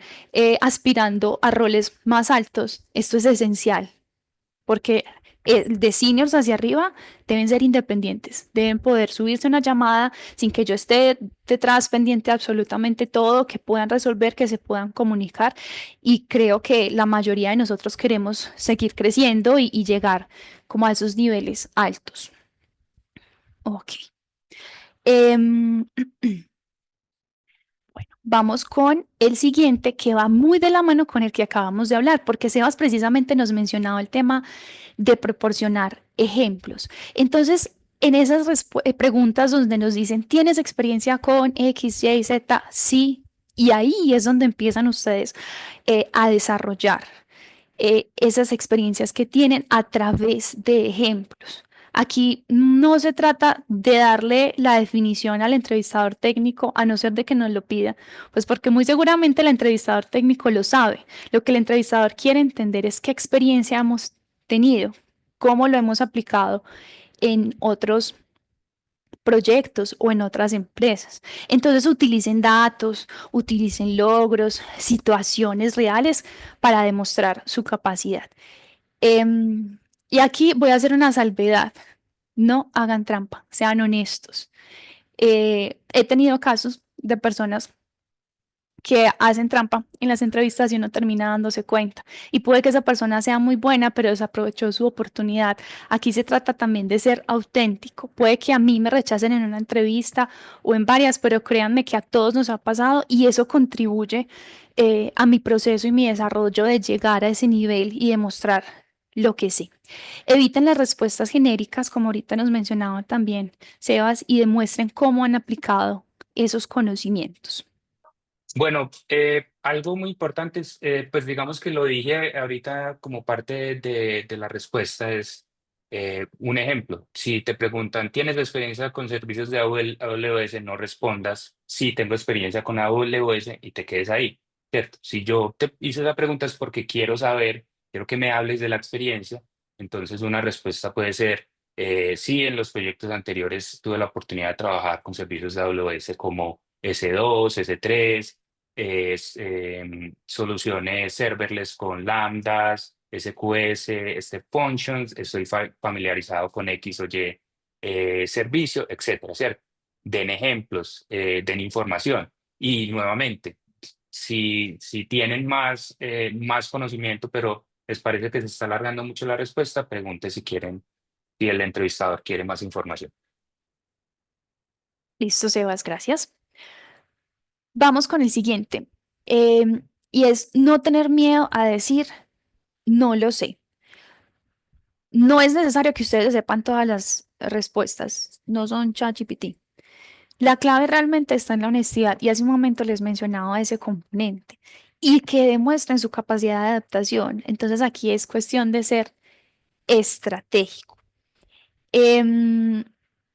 aspirando a roles más altos. Esto es esencial porque de seniors hacia arriba deben ser independientes, deben poder subirse a una llamada sin que yo esté detrás pendiente de absolutamente todo, que puedan resolver, que se puedan comunicar y creo que la mayoría de nosotros queremos seguir creciendo y llegar como a esos niveles altos. Ok. Em, Bueno, vamos con el siguiente que va muy de la mano con el que acabamos de hablar, porque Sebas precisamente nos mencionaba el tema de proporcionar ejemplos. Entonces, en esas preguntas donde nos dicen, ¿tienes experiencia con X, Y, Z? Sí, y ahí es donde empiezan ustedes a desarrollar esas experiencias que tienen a través de ejemplos. Aquí no se trata de darle la definición al entrevistador técnico, a no ser de que nos lo pida, pues porque muy seguramente el entrevistador técnico lo sabe. Lo que el entrevistador quiere entender es qué experiencia hemos tenido, cómo lo hemos aplicado en otros proyectos o en otras empresas. Entonces utilicen datos, utilicen logros, situaciones reales para demostrar su capacidad. Em, y aquí voy a hacer una salvedad. No hagan trampa, sean honestos. He tenido casos de personas que hacen trampa en las entrevistas y uno termina dándose cuenta. Y puede que esa persona sea muy buena, pero desaprovechó su oportunidad. Aquí se trata también de ser auténtico. Puede que a mí me rechacen en una entrevista o en varias, pero créanme que a todos nos ha pasado y eso contribuye a mi proceso y mi desarrollo de llegar a ese nivel y demostrar lo que sé. Eviten las respuestas genéricas, como ahorita nos mencionaba también Sebas, y demuestren cómo han aplicado esos conocimientos. Bueno, algo muy importante es, pues digamos que lo dije ahorita como parte de la respuesta, es Un ejemplo, si te preguntan, ¿tienes experiencia con servicios de AWS? No respondas, sí, tengo experiencia con AWS y te quedes ahí, ¿cierto? Si yo te hice esa pregunta es porque quiero saber, quiero que me hables de la experiencia, entonces una respuesta puede ser, sí, en los proyectos anteriores tuve la oportunidad de trabajar con servicios de AWS como S2, S3, soluciones serverless con lambdas, SQS, Step Functions, estoy familiarizado con X o Y servicio, etcétera, ¿cierto? Den ejemplos, den información. Y nuevamente, si tienen más conocimiento, pero les parece que se está alargando mucho la respuesta, pregunte si quieren, si el entrevistador quiere más información. Listo, Sebas, gracias. Vamos con el siguiente. Y es no tener miedo a decir, no lo sé. No es necesario que ustedes sepan todas las respuestas, no son ChatGPT. La clave realmente está en la honestidad y hace un momento les mencionaba ese componente y que demuestren su capacidad de adaptación. Entonces aquí es cuestión de ser estratégico. Em,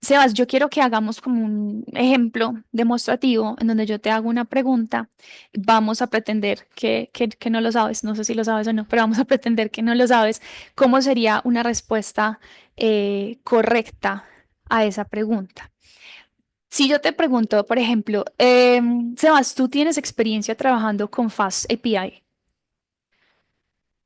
Sebas, yo quiero que hagamos como un ejemplo demostrativo en donde yo te hago una pregunta. Vamos a pretender que no lo sabes, no sé si lo sabes o no, pero vamos a pretender que no lo sabes. ¿Cómo sería una respuesta correcta a esa pregunta? Si yo te pregunto, por ejemplo, Sebas, ¿tú tienes experiencia trabajando con Fast API?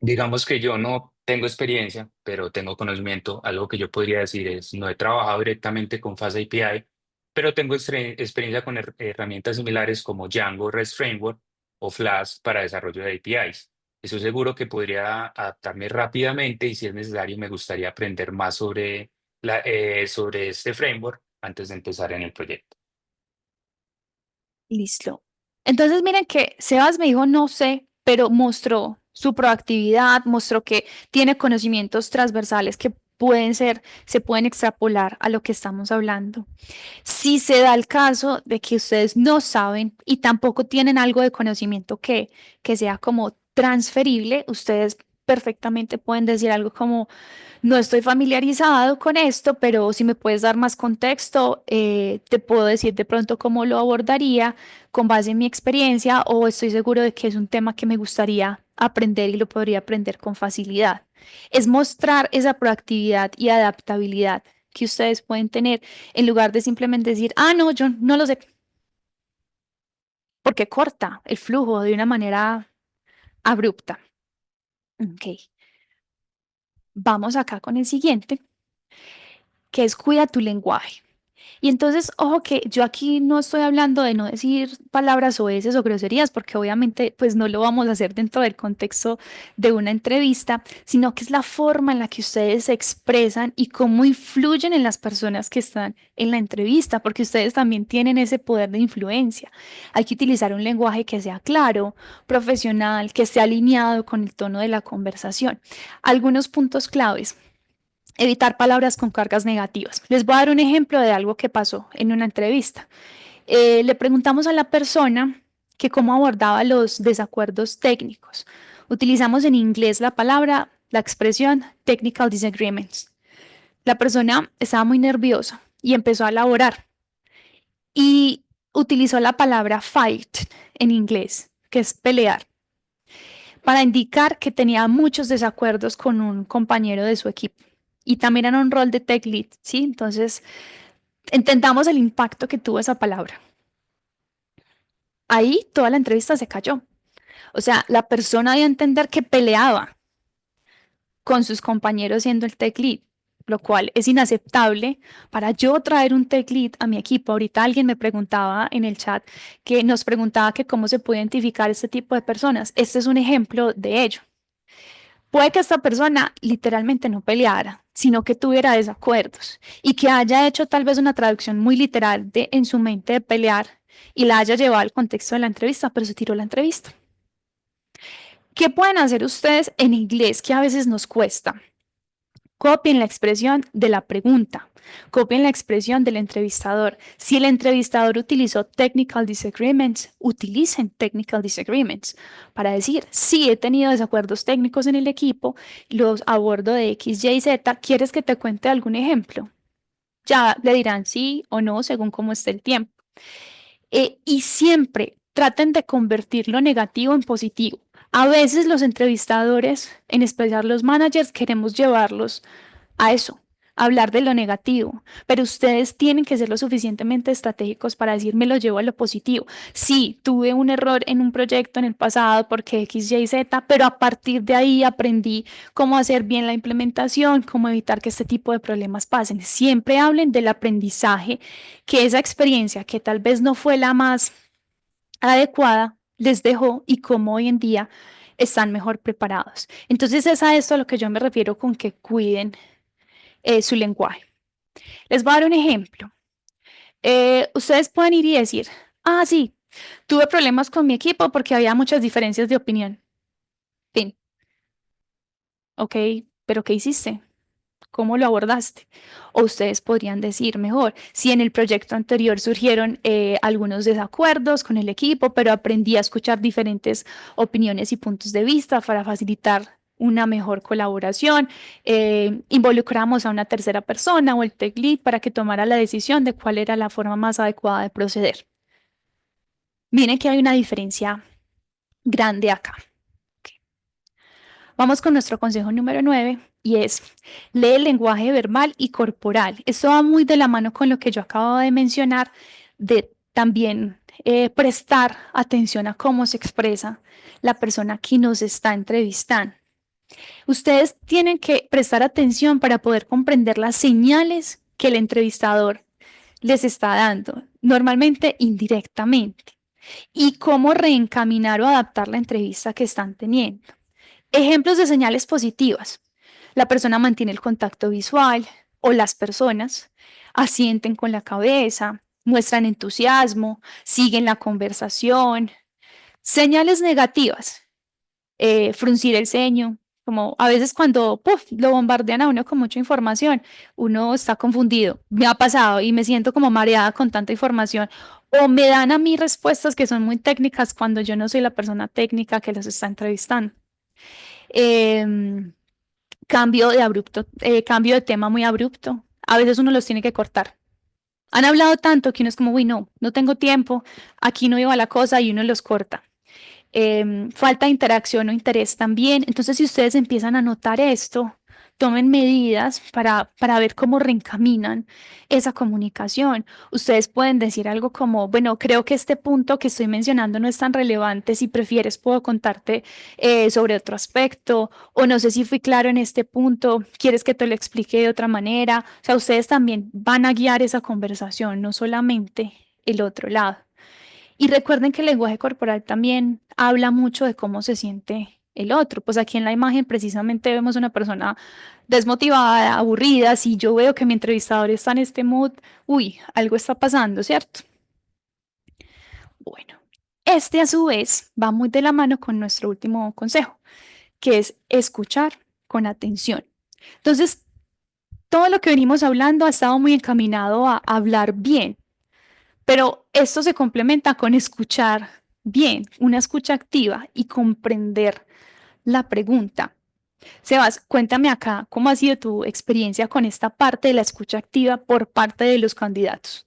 Digamos que yo no tengo experiencia, pero tengo conocimiento. Algo que yo podría decir es, no he trabajado directamente con Fast API, pero tengo experiencia con herramientas similares como Django REST Framework o Flask para desarrollo de APIs. Eso seguro que podría adaptarme rápidamente y si es necesario me gustaría aprender más sobre este framework antes de empezar en el proyecto. Listo. Entonces, miren que Sebas me dijo no sé, pero mostró su proactividad, mostró que tiene conocimientos transversales que pueden ser, se pueden extrapolar a lo que estamos hablando. Si se da el caso de que ustedes no saben y tampoco tienen algo de conocimiento que sea como transferible, ustedes perfectamente pueden decir algo como no estoy familiarizado con esto, pero si me puedes dar más contexto, te puedo decir de pronto cómo lo abordaría con base en mi experiencia o estoy seguro de que es un tema que me gustaría aprender y lo podría aprender con facilidad. Es mostrar esa proactividad y adaptabilidad que ustedes pueden tener en lugar de simplemente decir, ah, no, yo no lo sé, porque corta el flujo de una manera abrupta. Ok, vamos acá con el siguiente, que es cuida tu lenguaje. Y entonces, ojo que yo aquí no estoy hablando de no decir palabras oeces o groserías, porque obviamente pues no lo vamos a hacer dentro del contexto de una entrevista, sino que es la forma en la que ustedes se expresan y cómo influyen en las personas que están en la entrevista, porque ustedes también tienen ese poder de influencia. Hay que utilizar un lenguaje que sea claro, profesional, que esté alineado con el tono de la conversación. Algunos puntos claves. Evitar palabras con cargas negativas. Les voy a dar un ejemplo de algo que pasó en una entrevista. Le preguntamos a la persona que cómo abordaba los desacuerdos técnicos. Utilizamos en inglés la expresión technical disagreements. La persona estaba muy nerviosa y empezó a elaborar y utilizó la palabra fight en inglés, que es pelear, para indicar que tenía muchos desacuerdos con un compañero de su equipo. Y también era un rol de tech lead, ¿sí? Entonces, entendamos el impacto que tuvo esa palabra. Ahí toda la entrevista se cayó. O sea, la persona dio a entender que peleaba con sus compañeros siendo el tech lead, lo cual es inaceptable para yo traer un tech lead a mi equipo. Ahorita alguien me preguntaba en el chat que nos preguntaba que cómo se puede identificar este tipo de personas. Este es un ejemplo de ello. Puede que esta persona literalmente no peleara, sino que tuviera desacuerdos y que haya hecho tal vez una traducción muy literal de en su mente de pelear y la haya llevado al contexto de la entrevista, pero se tiró la entrevista. ¿Qué pueden hacer ustedes en inglés que a veces nos cuesta? Copien la expresión de la pregunta, copien la expresión del entrevistador. Si el entrevistador utilizó technical disagreements, utilicen technical disagreements para decir, sí, he tenido desacuerdos técnicos en el equipo, los abordo de X, Y, Z. ¿Quieres que te cuente algún ejemplo? Ya le dirán sí o no según cómo esté el tiempo. Y siempre traten de convertir lo negativo en positivo. A veces los entrevistadores, en especial los managers, queremos llevarlos a eso, a hablar de lo negativo, pero ustedes tienen que ser lo suficientemente estratégicos para decir, me lo llevo a lo positivo. Sí, tuve un error en un proyecto en el pasado porque X, Y, Z, pero a partir de ahí aprendí cómo hacer bien la implementación, cómo evitar que este tipo de problemas pasen. Siempre hablen del aprendizaje, que esa experiencia que tal vez no fue la más adecuada les dejó y cómo hoy en día están mejor preparados. Entonces es a esto a lo que yo me refiero con que cuiden su lenguaje. Les voy a dar un ejemplo. Ustedes pueden ir y decir, ah, sí, tuve problemas con mi equipo porque había muchas diferencias de opinión. Fin. Ok, pero ¿qué hiciste? ¿Cómo lo abordaste? O ustedes podrían decir mejor, si en el proyecto anterior surgieron algunos desacuerdos con el equipo, pero aprendí a escuchar diferentes opiniones y puntos de vista para facilitar una mejor colaboración, involucramos a una tercera persona o el tech lead para que tomara la decisión de cuál era la forma más adecuada de proceder. Miren que hay una diferencia grande acá. Vamos con nuestro consejo número 9 y es, lee el lenguaje verbal y corporal. Esto va muy de la mano con lo que yo acabo de mencionar, de también prestar atención a cómo se expresa la persona que nos está entrevistando. Ustedes tienen que prestar atención para poder comprender las señales que el entrevistador les está dando, normalmente indirectamente, y cómo reencaminar o adaptar la entrevista que están teniendo. Ejemplos de señales positivas. La persona mantiene el contacto visual o las personas asienten con la cabeza, muestran entusiasmo, siguen la conversación. Señales negativas. Fruncir el ceño, como a veces cuando lo bombardean a uno con mucha información, uno está confundido. Me ha pasado y me siento como mareada con tanta información. O me dan a mí respuestas que son muy técnicas cuando yo no soy la persona técnica que los está entrevistando. Em, cambio de tema muy abrupto. A veces uno los tiene que cortar. Han hablado tanto que uno es como, uy, no, no tengo tiempo, aquí no iba la cosa y uno los corta. Falta de interacción o interés también. Entonces, si ustedes empiezan a notar esto, tomen medidas para ver cómo reencaminan esa comunicación. Ustedes pueden decir algo como, bueno, creo que este punto que estoy mencionando no es tan relevante. Si prefieres, puedo contarte sobre otro aspecto, o no sé si fui claro en este punto, quieres que te lo explique de otra manera. O sea, ustedes también van a guiar esa conversación, no solamente el otro lado. Y recuerden que el lenguaje corporal también habla mucho de cómo se siente el otro. Pues aquí en la imagen precisamente vemos una persona desmotivada, aburrida. Si yo veo que mi entrevistador está en este mood, uy, algo está pasando, ¿cierto? Bueno, este a su vez va muy de la mano con nuestro último consejo, que es escuchar con atención. Entonces, todo lo que venimos hablando ha estado muy encaminado a hablar bien, pero esto se complementa con escuchar bien, una escucha activa y comprender la pregunta. Sebas, cuéntame acá, ¿cómo ha sido tu experiencia con esta parte de la escucha activa por parte de los candidatos?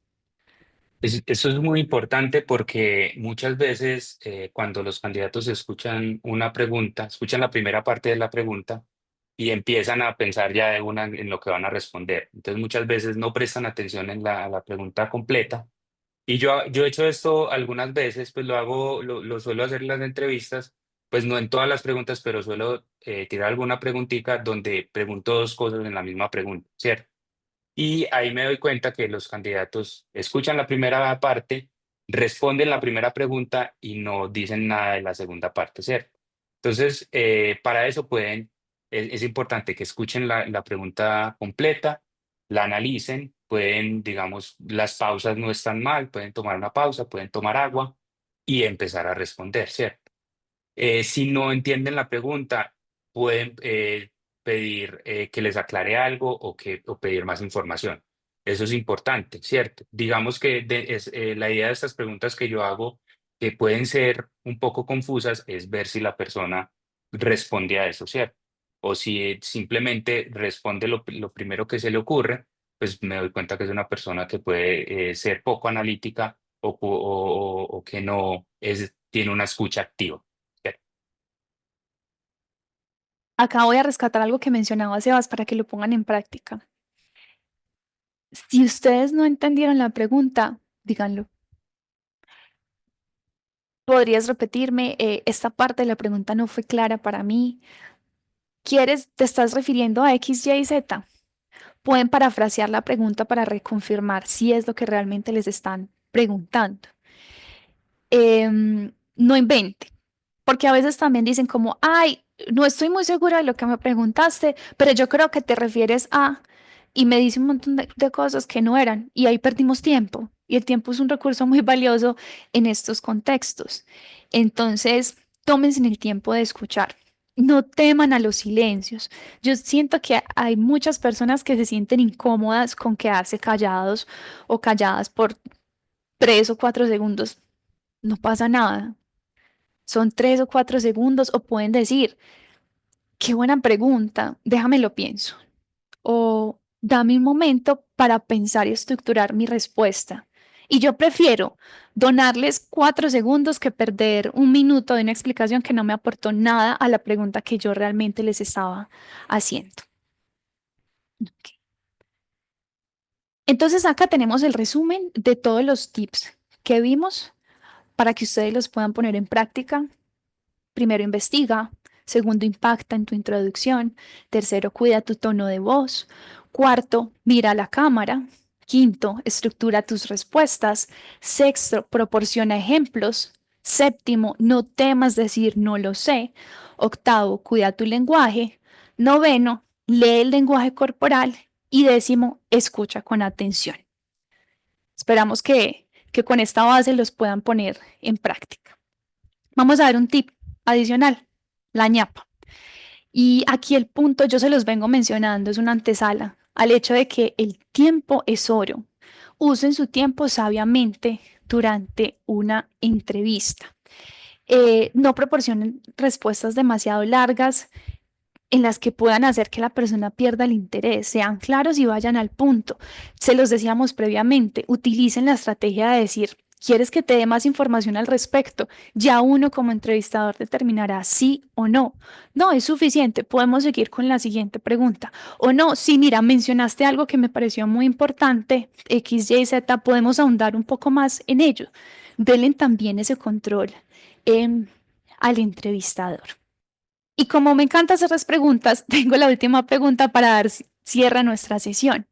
Eso es muy importante porque muchas veces cuando los candidatos escuchan una pregunta, escuchan la primera parte de la pregunta y empiezan a pensar ya de una en lo que van a responder. Entonces muchas veces no prestan atención en a la pregunta completa. Y yo he hecho esto algunas veces, pues lo hago, lo suelo hacer en las entrevistas, pues no en todas las preguntas, pero suelo tirar alguna preguntita donde pregunto dos cosas en la misma pregunta, ¿cierto? Y ahí me doy cuenta que los candidatos escuchan la primera parte, responden la primera pregunta y no dicen nada de la segunda parte, ¿cierto? Entonces, para eso es importante que escuchen la pregunta completa, la analicen, pueden, digamos, las pausas no están mal, pueden tomar una pausa, pueden tomar agua y empezar a responder, ¿cierto? Si no entienden la pregunta, pueden pedir que les aclare algo o pedir más información. Eso es importante, ¿cierto? Digamos que la idea de estas preguntas que yo hago, que pueden ser un poco confusas, es ver si la persona responde a eso, ¿cierto? O si simplemente responde lo primero que se le ocurre, pues me doy cuenta que es una persona que puede ser poco analítica o que no tiene una escucha activa. ¿Cierto? Acá voy a rescatar algo que mencionaba Sebas para que lo pongan en práctica. Si ustedes no entendieron la pregunta, díganlo. ¿Podrías repetirme? Esta parte de la pregunta no fue clara para mí. ¿Te estás refiriendo a X, Y, Z? Pueden parafrasear la pregunta para reconfirmar si es lo que realmente les están preguntando. No invente, porque a veces también dicen como, ay, no estoy muy segura de lo que me preguntaste, pero yo creo que te refieres a, y me dice un montón de cosas que no eran, y ahí perdimos tiempo, y el tiempo es un recurso muy valioso en estos contextos. Entonces, tómense el tiempo de escuchar. No teman a los silencios. Yo siento que hay muchas personas que se sienten incómodas con quedarse callados o calladas por 3 o 4 segundos. No pasa nada. Son 3 o 4 segundos o pueden decir, qué buena pregunta, déjame lo pienso. O dame un momento para pensar y estructurar mi respuesta. Y yo prefiero donarles 4 segundos que perder un minuto de una explicación que no me aportó nada a la pregunta que yo realmente les estaba haciendo. Ok. Entonces acá tenemos el resumen de todos los tips que vimos para que ustedes los puedan poner en práctica. Primero, investiga. Segundo, impacta en tu introducción. Tercero, cuida tu tono de voz. Cuarto, mira a la cámara. Quinto, estructura tus respuestas. Sexto, proporciona ejemplos. Séptimo, no temas decir no lo sé. Octavo, cuida tu lenguaje. Noveno, lee el lenguaje corporal. Y décimo, escucha con atención. Esperamos que con esta base los puedan poner en práctica. Vamos a ver un tip adicional, la ñapa. Y aquí el punto, yo se los vengo mencionando, es una antesala al hecho de que el tiempo es oro. Usen su tiempo sabiamente durante una entrevista. No proporcionen respuestas demasiado largas en las que puedan hacer que la persona pierda el interés. Sean claros y vayan al punto. Se los decíamos previamente, utilicen la estrategia de decir, ¿quieres que te dé más información al respecto? Ya uno como entrevistador determinará sí o no. No, es suficiente, podemos seguir con la siguiente pregunta. O no, sí, mira, mencionaste algo que me pareció muy importante, X, Y, Z, podemos ahondar un poco más en ello. Denle también ese control al entrevistador. Y como me encanta hacer las preguntas, tengo la última pregunta para dar cierre a nuestra sesión.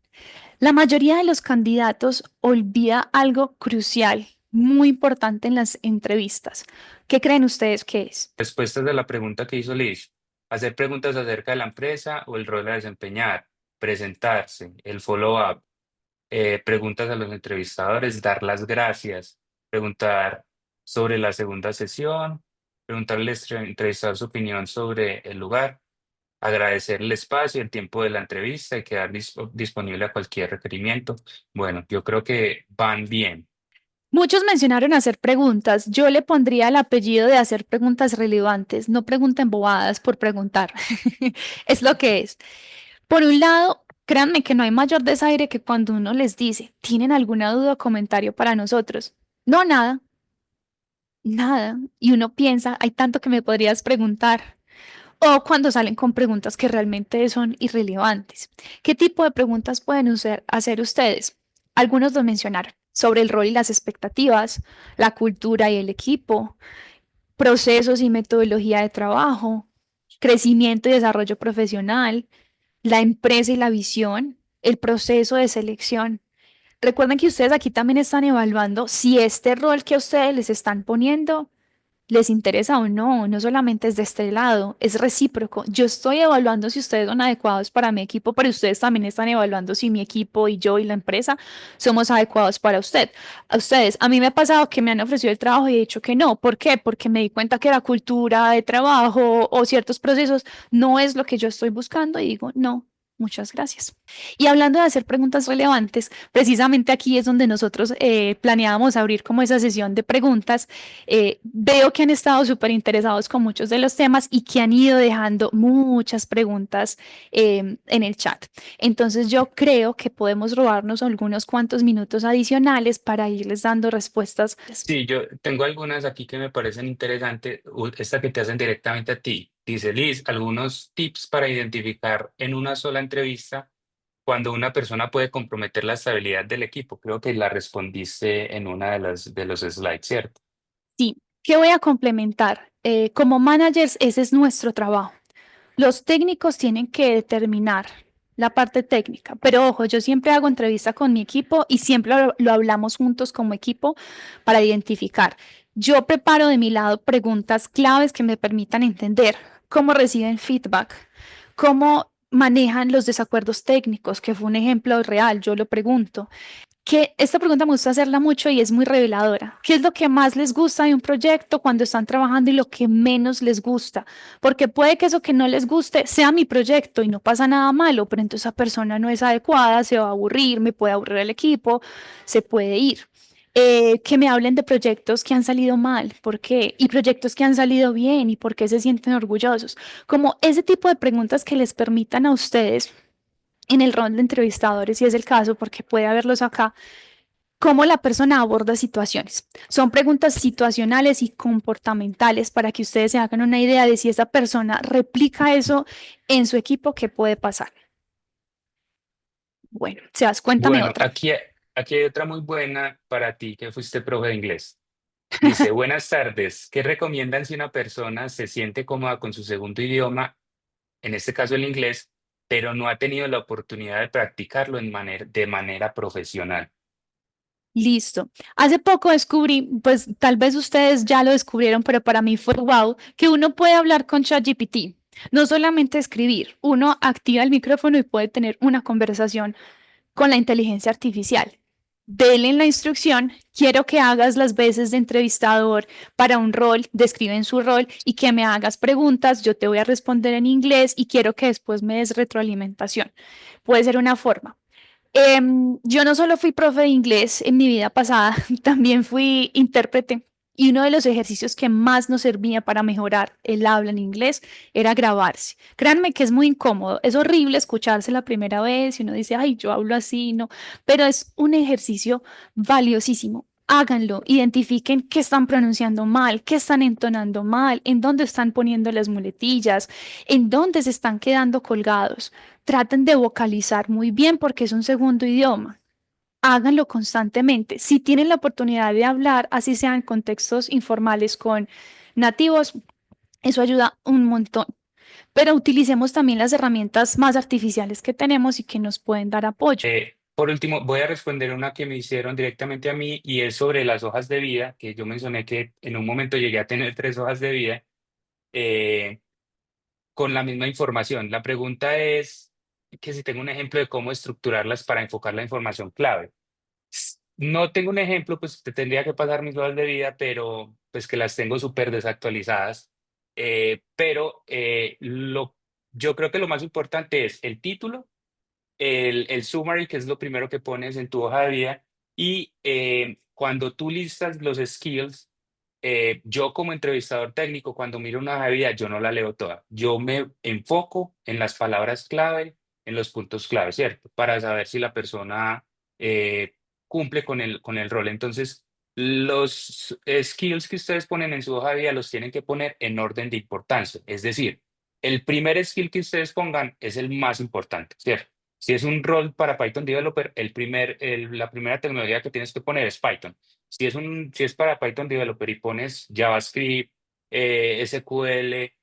La mayoría de los candidatos olvida algo crucial, muy importante en las entrevistas. ¿Qué creen ustedes que es? Respuestas de la pregunta que hizo Liz. Hacer preguntas acerca de la empresa o el rol a desempeñar, presentarse, el follow-up, preguntas a los entrevistadores, dar las gracias, preguntar sobre la segunda sesión, preguntarle al entrevistador su opinión sobre el lugar, agradecer el espacio, el tiempo de la entrevista y quedar disponible a cualquier requerimiento. Bueno, yo creo que van bien. Muchos mencionaron hacer preguntas. Yo le pondría el apellido de hacer preguntas relevantes. No pregunten bobadas por preguntar. Es lo que es. Por un lado, créanme que no hay mayor desaire que cuando uno les dice, ¿tienen alguna duda o comentario para nosotros? No, nada, nada. Y uno piensa, hay tanto que me podrías preguntar. O cuando salen con preguntas que realmente son irrelevantes. ¿Qué tipo de preguntas pueden hacer ustedes? Algunos lo mencionaron, sobre el rol y las expectativas, la cultura y el equipo, procesos y metodología de trabajo, crecimiento y desarrollo profesional, la empresa y la visión, el proceso de selección. Recuerden que ustedes aquí también están evaluando si este rol que a ustedes les están poniendo les interesa o no, no solamente es de este lado, es recíproco. Yo estoy evaluando si ustedes son adecuados para mi equipo, pero ustedes también están evaluando si mi equipo y yo y la empresa somos adecuados para usted. A ustedes, a mí me ha pasado que me han ofrecido el trabajo y he dicho que no. ¿Por qué? Porque me di cuenta que la cultura de trabajo o ciertos procesos no es lo que yo estoy buscando y digo, no. Muchas gracias. Y hablando de hacer preguntas relevantes, precisamente aquí es donde nosotros planeábamos abrir como esa sesión de preguntas. Veo que han estado súper interesados con muchos de los temas y que han ido dejando muchas preguntas en el chat. Entonces yo creo que podemos robarnos algunos cuantos minutos adicionales para irles dando respuestas. Sí, yo tengo algunas aquí que me parecen interesantes. Esta que te hacen directamente a ti. Dice Liz, algunos tips para identificar en una sola entrevista cuando una persona puede comprometer la estabilidad del equipo. Creo que la respondiste en una de los slides, ¿cierto? Sí, ¿qué voy a complementar? Como managers, ese es nuestro trabajo. Los técnicos tienen que determinar la parte técnica, pero ojo, yo siempre hago entrevista con mi equipo y siempre lo hablamos juntos como equipo para identificar. Yo preparo de mi lado preguntas claves que me permitan entender cómo reciben feedback, cómo manejan los desacuerdos técnicos, que fue un ejemplo real, yo lo pregunto que esta pregunta me gusta hacerla mucho y es muy reveladora. ¿Qué es lo que más les gusta de un proyecto cuando están trabajando y lo que menos les gusta? Porque puede que eso que no les guste sea mi proyecto y no pasa nada malo, pero entonces esa persona no es adecuada, se va a aburrir, me puede aburrir el equipo, se puede ir. Que me hablen de proyectos que han salido mal, ¿por qué? Y proyectos que han salido bien y por qué se sienten orgullosos. Como ese tipo de preguntas que les permitan a ustedes en el rol de entrevistadores, si es el caso, porque puede haberlos acá, cómo la persona aborda situaciones. Son preguntas situacionales y comportamentales para que ustedes se hagan una idea de si esa persona replica eso en su equipo, qué puede pasar. Bueno, Sebas, cuéntame Bueno, otra. aquí hay otra muy buena para ti que fuiste profe de inglés. Dice, buenas tardes. ¿Qué recomiendan si una persona se siente cómoda con su segundo idioma, en este caso el inglés, pero no ha tenido la oportunidad de practicarlo de manera profesional? Listo. Hace poco descubrí, pues tal vez ustedes ya lo descubrieron, pero para mí fue wow, que uno puede hablar con ChatGPT. No solamente escribir, uno activa el micrófono y puede tener una conversación con la inteligencia artificial. Dele en la instrucción, quiero que hagas las veces de entrevistador para un rol, describe en su rol y que me hagas preguntas, yo te voy a responder en inglés y quiero que después me des retroalimentación. Puede ser una forma. Yo no solo fui profe de inglés en mi vida pasada, también fui intérprete. Y uno de los ejercicios que más nos servía para mejorar el habla en inglés era grabarse. Créanme que es muy incómodo, es horrible escucharse la primera vez y uno dice, ay, yo hablo así, no, pero es un ejercicio valiosísimo. Háganlo, identifiquen qué están pronunciando mal, qué están entonando mal, en dónde están poniendo las muletillas, en dónde se están quedando colgados. Traten de vocalizar muy bien porque es un segundo idioma. Háganlo constantemente. Si tienen la oportunidad de hablar, así sean contextos informales con nativos, eso ayuda un montón. Pero utilicemos también las herramientas más artificiales que tenemos y que nos pueden dar apoyo. Por último, voy a responder una que me hicieron directamente a mí y es sobre las hojas de vida, que yo mencioné que en un momento llegué a tener 3 hojas de vida eh, con la misma información. La pregunta es que si tengo un ejemplo de cómo estructurarlas para enfocar la información clave. No tengo un ejemplo, pues te tendría que pasar mis hojas de vida, pero pues que las tengo súper desactualizadas. Pero yo creo que lo más importante es el título, el summary, que es lo primero que pones en tu hoja de vida, y cuando tú listas los skills, yo como entrevistador técnico, cuando miro una hoja de vida, yo no la leo toda. Yo me enfoco en las palabras clave, en los puntos clave, ¿cierto? Para saber si la persona eh, cumple con el rol. Entonces, los skills que ustedes ponen en su hoja de vida los tienen que poner en orden de importancia. Es decir, el primer skill que ustedes pongan es el más importante, ¿cierto? Si es un rol para Python Developer, la primera tecnología que tienes que poner es Python. Si es para Python Developer y pones JavaScript, SQL,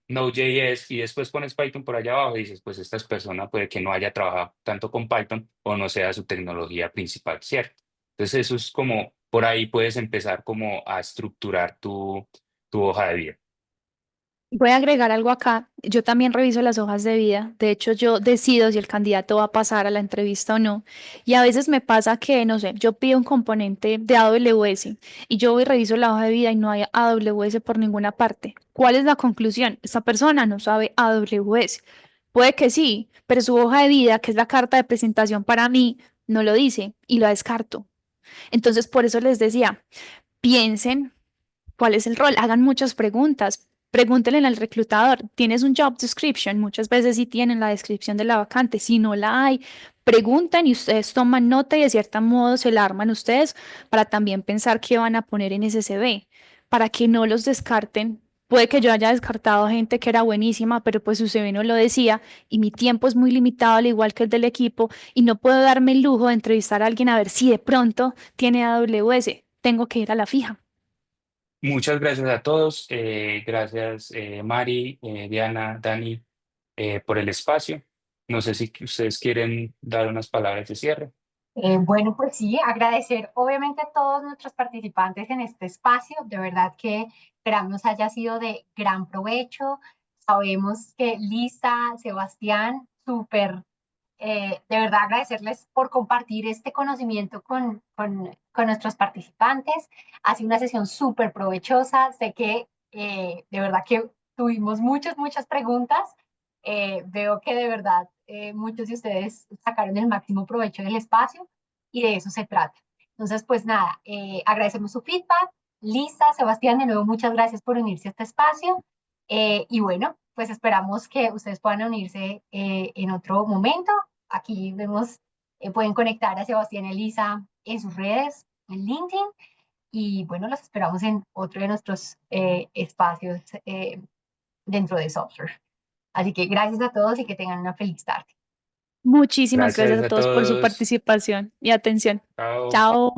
Node.js y después pones Python por allá abajo y dices, pues esta persona puede que no haya trabajado tanto con Python o no sea su tecnología principal, ¿cierto? Entonces eso es como por ahí puedes empezar como a estructurar tu hoja de vida. Voy a agregar algo acá. Yo también reviso las hojas de vida. De hecho, yo decido si el candidato va a pasar a la entrevista o no. Y a veces me pasa que, no sé, yo pido un componente de AWS y yo voy y reviso la hoja de vida y no hay AWS por ninguna parte. ¿Cuál es la conclusión? Esta persona no sabe AWS. Puede que sí, pero su hoja de vida, que es la carta de presentación para mí, no lo dice y lo descarto. Entonces, por eso les decía, piensen. ¿Cuál es el rol? Hagan muchas preguntas. Pregúntenle al reclutador, ¿tienes un job description? Muchas veces sí tienen la descripción de la vacante. Si no la hay, pregunten y ustedes toman nota y de cierto modo se la arman ustedes para también pensar qué van a poner en ese CV, para que no los descarten. Puede que yo haya descartado gente que era buenísima, pero pues su CV no lo decía y mi tiempo es muy limitado, al igual que el del equipo, y no puedo darme el lujo de entrevistar a alguien a ver si de pronto tiene AWS. Tengo que ir a la fija. Muchas gracias a todos. Gracias, Mari, Diana, Dani, por el espacio. No sé si ustedes quieren dar unas palabras de cierre. Bueno, pues sí, agradecer obviamente a todos nuestros participantes en este espacio. De verdad que esperamos haya sido de gran provecho. Sabemos que Lisa, Sebastián, súper, de verdad agradecerles por compartir este conocimiento con nuestros participantes. Ha sido una sesión súper provechosa. Sé que de verdad que tuvimos muchas preguntas. Veo que de verdad muchos de ustedes sacaron el máximo provecho del espacio y de eso se trata. Entonces, pues nada, agradecemos su feedback. Lisa, Sebastián, de nuevo muchas gracias por unirse a este espacio. Y bueno, pues esperamos que ustedes puedan unirse en otro momento. Aquí vemos, pueden conectar a Sebastián y a Lisa en sus redes, en LinkedIn. Y bueno, los esperamos en otro de nuestros espacios dentro de Software. Así que gracias a todos y que tengan una feliz tarde. Muchísimas gracias Gracias a a todos por su todos. participación y atención. Chao. Chao.